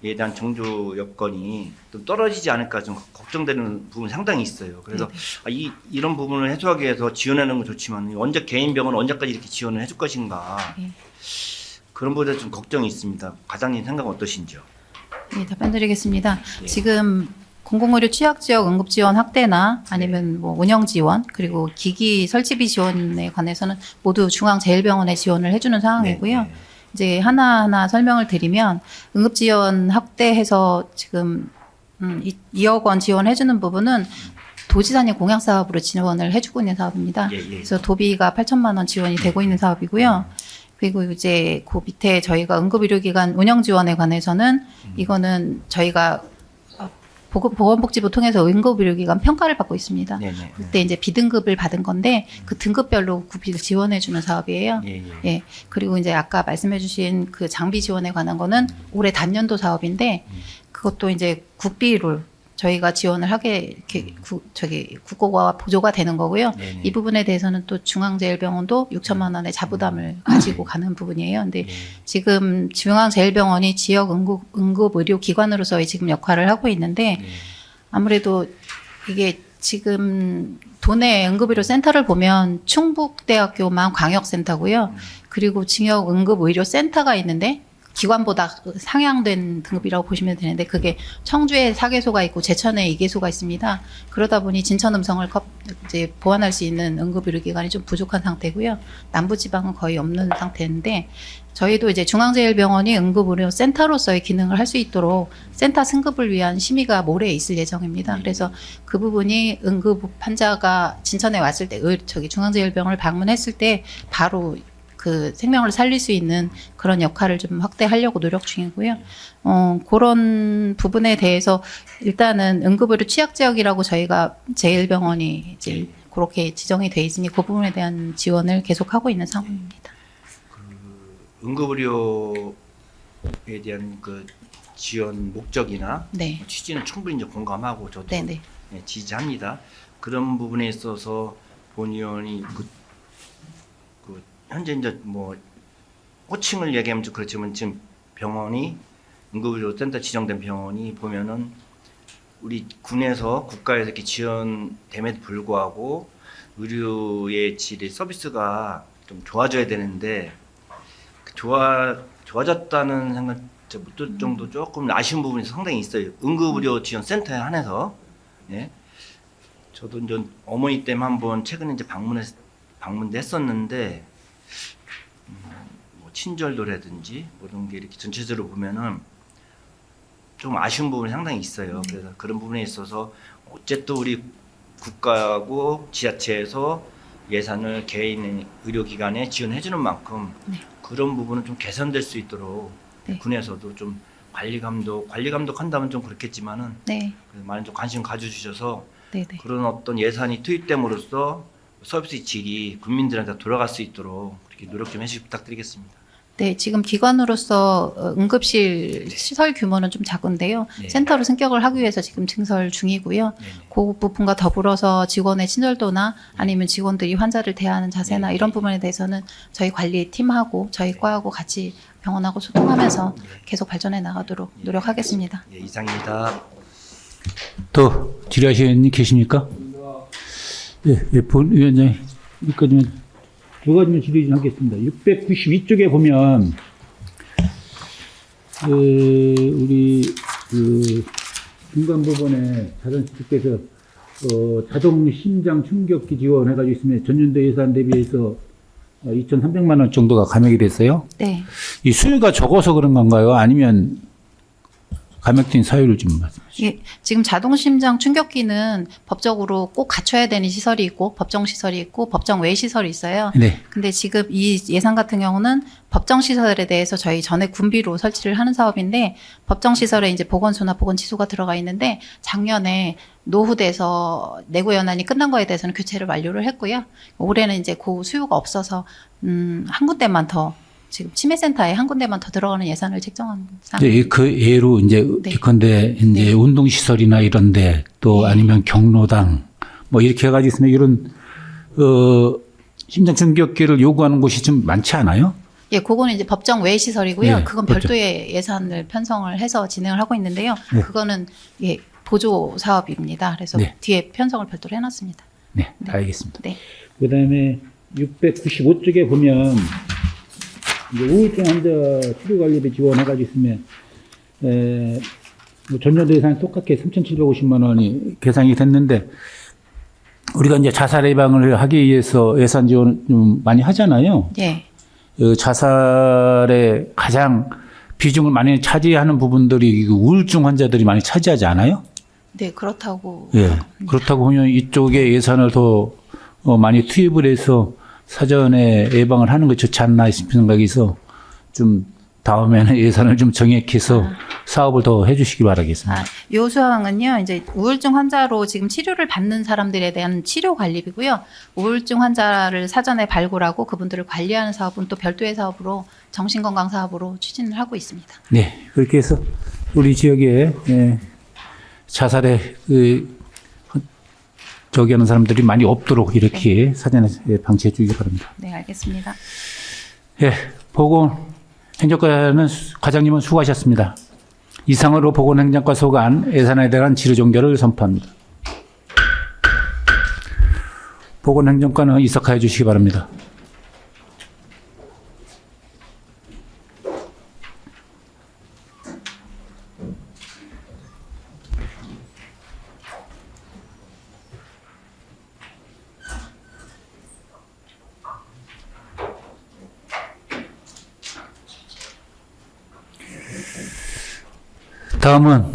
에 대한 정조 여건이 좀 떨어지지 않을까 좀 걱정되는 부분이 상당히 있어요. 그래서 이런 부분을 해소하기 위해서 지원하는 건 좋지만 언제 개인 병원 언제까지 이렇게 지원을 해줄 것인가 예. 그런 부분에 좀 걱정이 있습니다. 과장님 생각은 어떠신지요? 네, 답변드리겠습니다. 지금 공공의료 취약지역 응급지원 확대나 아니면 뭐 운영지원 그리고 기기 설치비 지원에 관해서는 모두 중앙제일병원에 지원을 해주는 상황이고요. 네. 이제 하나하나 설명을 드리면 응급지원 확대해서 지금 2억 원 지원해주는 부분은 도지사님 공약사업으로 지원을 해주고 있는 사업입니다. 예, 예. 그래서 도비가 8천만 원 지원이 되고 있는 사업이고요. 그리고 이제 그 밑에 저희가 응급의료기관 운영 지원에 관해서는 이거는 저희가 보건복지부 통해서 응급의료기관 평가를 받고 있습니다. 네네. 그때 이제 B등급을 받은 건데 그 등급별로 구비를 지원해주는 사업이에요. 예, 예. 예. 그리고 이제 아까 말씀해주신 그 장비 지원에 관한 거는 올해 단년도 사업인데 그것도 이제 국비로 저희가 지원을 하게 이렇게 국고가 보조가 되는 거고요. 네네. 이 부분에 대해서는 또 중앙제일병원도 6천만 원의 자부담을 가지고 가는 부분이에요. 근데 지금 중앙제일병원이 지역 응급의료기관으로서의 지금 역할을 하고 있는데 아무래도 이게 지금 도내 응급의료 센터를 보면 충북대학교만 광역센터고요. 그리고 징역 응급의료센터가 있는데 기관보다 상향된 등급이라고 보시면 되는데 그게 청주에 4개소가 있고 제천에 2개소가 있습니다. 그러다 보니 진천 음성을 이제 보완할 수 있는 응급의료기관이 좀 부족한 상태고요. 남부지방은 거의 없는 상태인데 저희도 이제 중앙제일병원이 응급의료센터로서의 기능을 할 수 있도록 센터 승급을 위한 심의가 모레 있을 예정입니다. 그래서 그 부분이 응급 환자가 진천에 왔을 때 중앙제일병원을 방문했을 때 바로 그 생명을 살릴 수 있는 그런 역할을 좀 확대하려고 노력 중이고요. 그런 부분에 대해서 일단은 응급의료 취약지역이라고 저희가 제일병원이 이제 그렇게 지정이 돼 있으니 그 부분에 대한 지원을 계속하고 있는 상황입니다. 응급의료에 대한 그 지원 목적이나 네. 취지는 충분히 이제 공감하고 저도 네네. 네, 지지합니다. 그런 부분에 있어서 본의원이 그 현재 이제 뭐 호칭을 얘기하면 좀 그렇지만 지금 병원이 응급의료센터 지정된 병원이 보면은 우리 군에서 국가에서 이렇게 지원됨에도 불구하고 의료의 질의 서비스가 좀 좋아져야 되는데 좋아졌다는 생각 못 들 정도 조금 아쉬운 부분이 상당히 있어요. 응급의료 지원 센터에 한해서. 예. 저도 이제 어머니 때문에 한번 최근에 이제 방문도 했었는데 뭐 친절도라든지 모든 게 이렇게 전체적으로 보면은 좀 아쉬운 부분이 상당히 있어요. 그래서 그런 부분에 있어서 어쨌든 우리 국가하고 지자체에서 예산을 개인 의료기관에 지원해 주는 만큼 그런 부분은 좀 개선될 수 있도록 네. 군에서도 좀 관리 감독한다면 좀 그렇겠지만은 네. 많은 좀 관심 가져주셔서 네. 그런 어떤 예산이 투입됨으로써 서비스 질이 국민들한테 돌아갈 수 있도록 그렇게 노력 좀 해주시기 부탁드리겠습니다. 네, 지금 기관으로서 응급실 시설 규모는 좀 작은데요. 네. 센터로 승격을 하기 위해서 지금 증설 중이고요. 네네. 그 부분과 더불어서 직원의 친절도나 아니면 직원들이 환자를 대하는 자세나 네. 이런 부분에 대해서는 저희 관리팀하고 저희 과하고 같이 병원하고 소통하면서 계속 발전해 나가도록 노력하겠습니다. 예, 이상입니다. 또 질의하실 의원님 계십니까? 예, 본 위원장님 여기까지만 두 가지만 질의 좀 하겠습니다. 692쪽에 보면 우리 중간 부분에 자전시께서 자동 심장 충격기 지원해가지고 있으면 전년도 예산 대비해서 2,300만 원 정도가 감액이 됐어요. 네. 이 수요가 적어서 그런 건가요? 아니면 감액된 사유를 좀 말씀해 주시죠. 예, 지금 자동심장 충격기는 법적으로 꼭 갖춰야 되는 시설이 있고 법정 시설이 있고 법정 외 시설이 있어요. 네. 근데 지금 이 예산 같은 경우는 법정 시설에 대해서 저희 전액 군비로 설치를 하는 사업인데 법정 시설에 이제 보건소나 보건치수가 들어가 있는데 작년에 노후돼서 내구 연한이 끝난 거에 대해서는 교체를 완료를 했고요. 올해는 이제 그 수요가 없어서 한 군데만 더 지금 치매센터에 한 군데만 더 들어가는 예산을 책정한 상황. 이제 그 예로 이제 네. 예컨대 이제 네. 운동시설이나 이런데 또 네. 아니면 경로당 뭐 이렇게 해가지고 있으면 이런 심장 충격기를 요구하는 곳이 좀 많지 않아요? 예, 그거는 이제 법정 외 시설이고요. 네, 그건 법정. 별도의 예산을 편성을 해서 진행을 하고 있는데요. 네. 그거는 예, 보조 사업입니다. 그래서 네. 뒤에 편성을 별도로 해놨습니다. 네, 네. 알겠습니다. 네. 그다음에 695쪽에 보면 이제 우울증 환자 치료 관리비 지원해가지고 있으면 뭐 전년도 예산이 똑같게 3,750만 원이 계산이 됐는데 우리가 이제 자살 예방을 하기 위해서 예산 지원 좀 많이 하잖아요. 예. 자살에 가장 비중을 많이 차지하는 부분들이 우울증 환자들이 많이 차지하지 않아요? 네, 그렇다고. 예. 그렇다고 보면 이쪽에 예산을 더 많이 투입을 해서 사전에 예방을 하는 게 좋지 않나 싶은 생각이 있어 좀 다음에는 예산을 좀 정액해서 사업을 더 해주시기 바라겠습니다. 요 수항은요, 이제 우울증 환자로 지금 치료를 받는 사람들에 대한 치료 관리비고요. 우울증 환자를 사전에 발굴하고 그분들을 관리하는 사업은 또 별도의 사업으로 정신건강 사업으로 추진을 하고 있습니다. 네, 그렇게 해서 우리 지역에 자살에 저기 하는 사람들이 많이 없도록 이렇게 사전에 방치해 주기 바랍니다. 네, 알겠습니다. 예, 보건행정과는 과장님은 수고하셨습니다. 이상으로 보건행정과 소관 예산에 대한 질의 종결을 선포합니다. 보건행정과는 이석하여 주시기 바랍니다. 다음은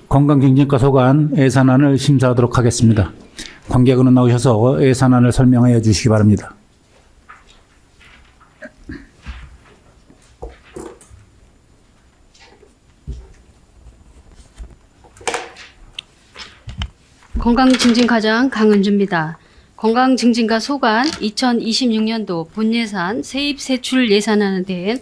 건강경진과 소관 예산안을 심사하도록 하겠습니다. 관계자는 나오셔서 예산안을 설명해 주시기 바랍니다. 건강증진과장 강은주입니다. 건강증진과 소관 2026년도 본예산 세입세출 예산안에 대한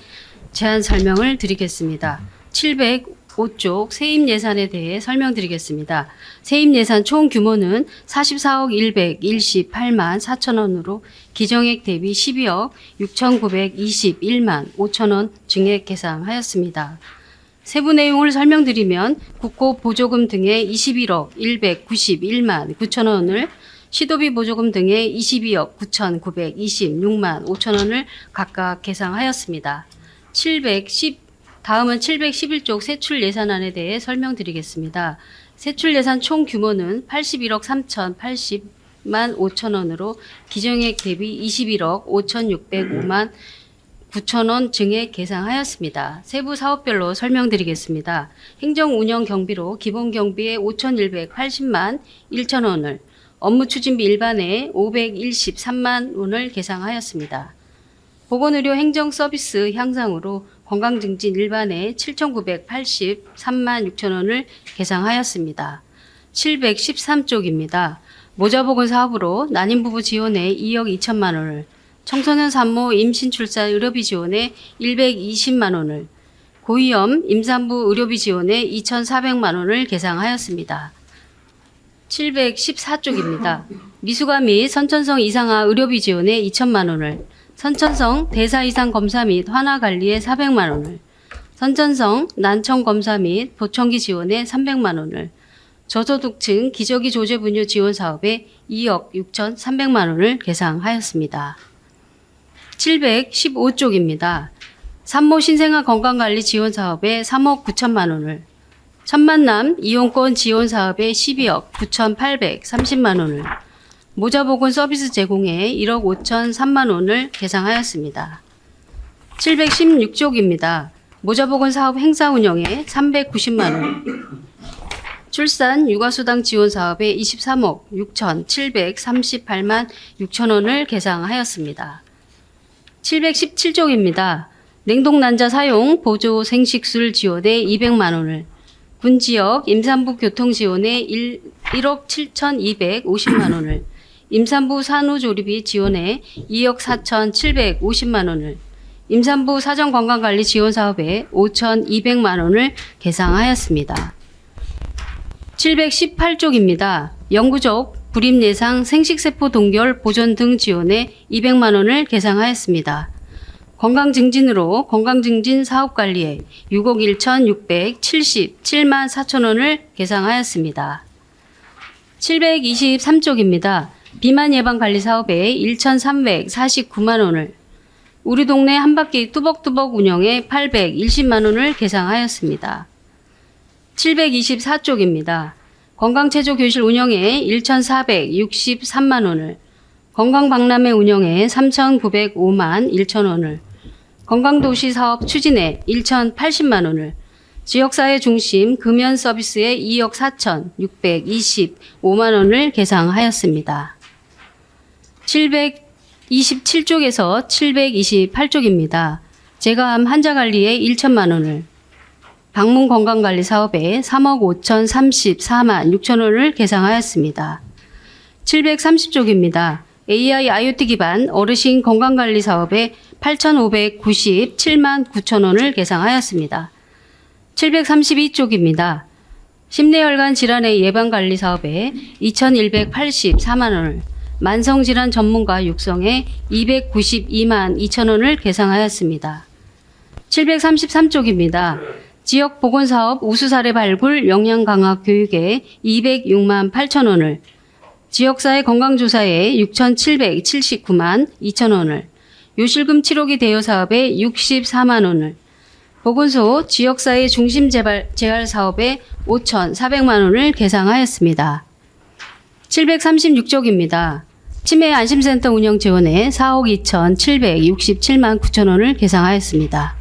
제안 설명을 드리겠습니다. 705쪽 세입 예산에 대해 설명드리겠습니다. 세입 예산 총 규모는 44억 118만 4천 원으로 기정액 대비 12억 6,921만 5천 원 증액 계상하였습니다. 세부 내용을 설명드리면 국고 보조금 등의 21억 191만 9천 원을 시도비 보조금 등의 22억 9,926만 5천 원을 각각 계상하였습니다. 다음은 711쪽 세출 예산안에 대해 설명드리겠습니다. 세출 예산 총 규모는 81억 3,080만 5천 원으로 기정액 대비 21억 5,605만 9천 원 증액 계상하였습니다. 세부 사업별로 설명드리겠습니다. 행정 운영 경비로 기본 경비에 5,180만 1천 원을, 업무 추진비 일반에 513만 원을 계상하였습니다. 보건의료 행정 서비스 향상으로 건강증진 일반에 7,983만 6천 원을 계상하였습니다. 713쪽입니다. 모자보건 사업으로 난임부부 지원에 2억 2천만 원을, 청소년 산모 임신 출산 의료비 지원에 120만 원을, 고위험 임산부 의료비 지원에 2,400만 원을 계상하였습니다. 714쪽입니다. 미숙아 및 선천성 이상아 의료비 지원에 2천만 원을, 선천성 대사 이상 검사 및 환아 관리에 400만 원을, 선천성 난청 검사 및 보청기 지원에 300만 원을, 저소득층 기저귀 조제 분유 지원 사업에 2억 6,300만 원을 계상하였습니다. 715쪽입니다. 산모 신생아 건강관리 지원 사업에 3억 9천만 원을, 천만남 이용권 지원 사업에 12억 9,830만 원을, 모자보건 서비스 제공에 1억 5,003만 원을 계상하였습니다. 716쪽입니다. 모자보건 사업 행사 운영에 390만 원, 출산 육아수당 지원 사업에 23억 6,738만 6천 원을 계상하였습니다. 717쪽입니다. 냉동난자 사용 보조 생식술 지원에 200만 원을, 군지역 임산부 교통 지원에 1억 7,250만 원을, 임산부 산후조리비 지원에 2억 4,750만 원을, 임산부 사전건강관리 지원 사업에 5,200만 원을 계상하였습니다. 718쪽입니다. 영구적 불임예상 생식세포 동결 보존 등 지원에 200만 원을 계상하였습니다. 건강증진으로 건강증진 사업관리에 6억 1,677만 4천 원을 계상하였습니다. 723쪽입니다. 비만 예방 관리 사업에 1,349만 원을, 우리 동네 한바퀴 뚜벅뚜벅 운영에 820만 원을 계상하였습니다. 724쪽입니다. 건강체조 교실 운영에 1,463만 원을, 건강박람회 운영에 3,905만 1천 원을, 건강도시 사업 추진에 1,080만 원을, 지역사회 중심 금연 서비스에 2억 4,625만 원을 계상하였습니다. 727쪽에서 728쪽입니다. 재가암 환자관리에 1천만 원을, 방문건강관리 사업에 3억 5,034만 6천 원을 계상하였습니다. 730쪽입니다. AI IoT 기반 어르신 건강관리 사업에 8,597만 9천 원을 계상하였습니다. 732쪽입니다. 심내혈관 질환의 예방관리 사업에 2,184만 원을, 만성질환 전문가 육성에 292만 2천 원을 계상하였습니다. 733쪽입니다. 지역보건사업 우수사례 발굴 역량 강화 교육에 206만 8천 원을, 지역사회 건강조사에 6,779만 2천 원을, 요실금 치료기 대여 사업에 64만 원을, 보건소 지역사회 중심 재활 사업에 5,400만 원을 계상하였습니다. 736쪽입니다. 치매 안심센터 운영 지원에 4억 2,767만 9천 원을 계상하였습니다.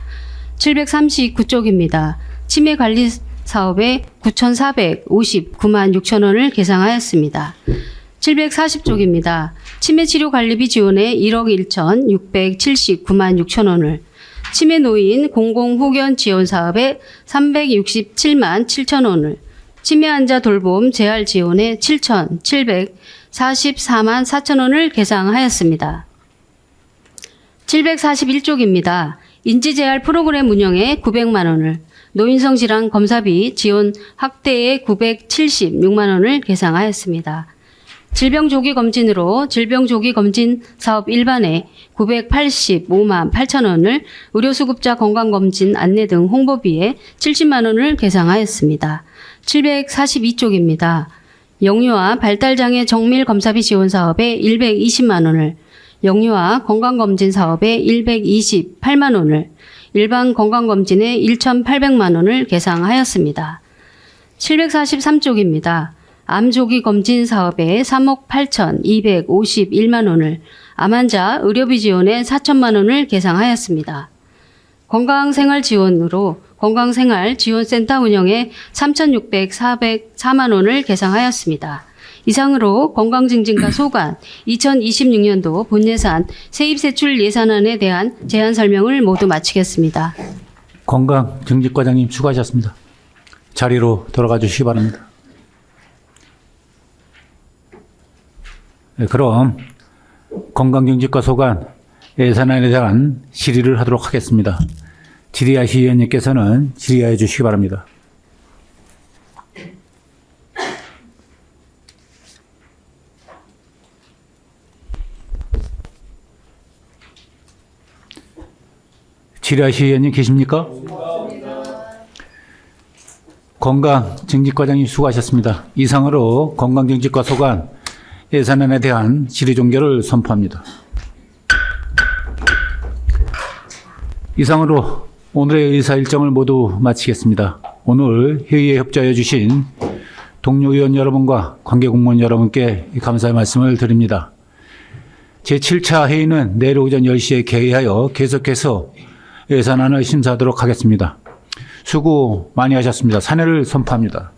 739쪽입니다. 치매 관리 사업에 9,459만 6천 원을 계상하였습니다. 740쪽입니다. 치매 치료 관리비 지원에 1억 1,679만 6천 원을, 치매 노인 공공후견 지원 사업에 367만 7천 원을, 치매 환자 돌봄 재활 지원에 7,744만 4천 원을 계상하였습니다. 741쪽입니다. 인지재활 프로그램 운영에 900만 원을, 노인성 질환 검사비 지원 확대에 976만 원을 계상하였습니다. 질병조기검진으로 질병조기검진 사업 일반에 985만 8천 원을, 의료수급자 건강검진 안내 등 홍보비에 70만 원을 계상하였습니다. 742쪽입니다. 영유아 발달장애 정밀검사비 지원 사업에 120만 원을, 영유아 건강검진 사업에 128만 원을, 일반 건강검진에 1,800만 원을 계상하였습니다. 743쪽입니다. 암조기 검진 사업에 3억 8,251만 원을, 암환자 의료비 지원에 4천만 원을 계상하였습니다. 건강생활 지원으로 건강생활지원센터 운영에 3,604만 원을 계상하였습니다. 이상으로 건강증진과 소관 2026년도 본예산 세입세출 예산안에 대한 제안 설명을 모두 마치겠습니다. 건강정직과장님 수고하셨습니다. 자리로 돌아가 주시기 바랍니다. 네, 그럼 건강정직과 소관 예산안에 대한 질의를 하도록 하겠습니다. 질의하실 의원님께서는 질의하여 주시기 바랍니다. 질의하실 의원님 계십니까? 건강정직과장님 수고하셨습니다. 이상으로 건강정직과 소관 예산안에 대한 질의 종결을 선포합니다. 이상으로 오늘의 의사 일정을 모두 마치겠습니다. 오늘 회의에 협조하여 주신 동료 의원 여러분과 관계공무원 여러분께 감사의 말씀을 드립니다. 제7차 회의는 내일 오전 10시에 개의하여 계속해서 예산안을 심사하도록 하겠습니다. 수고 많이 하셨습니다. 사내를 선포합니다.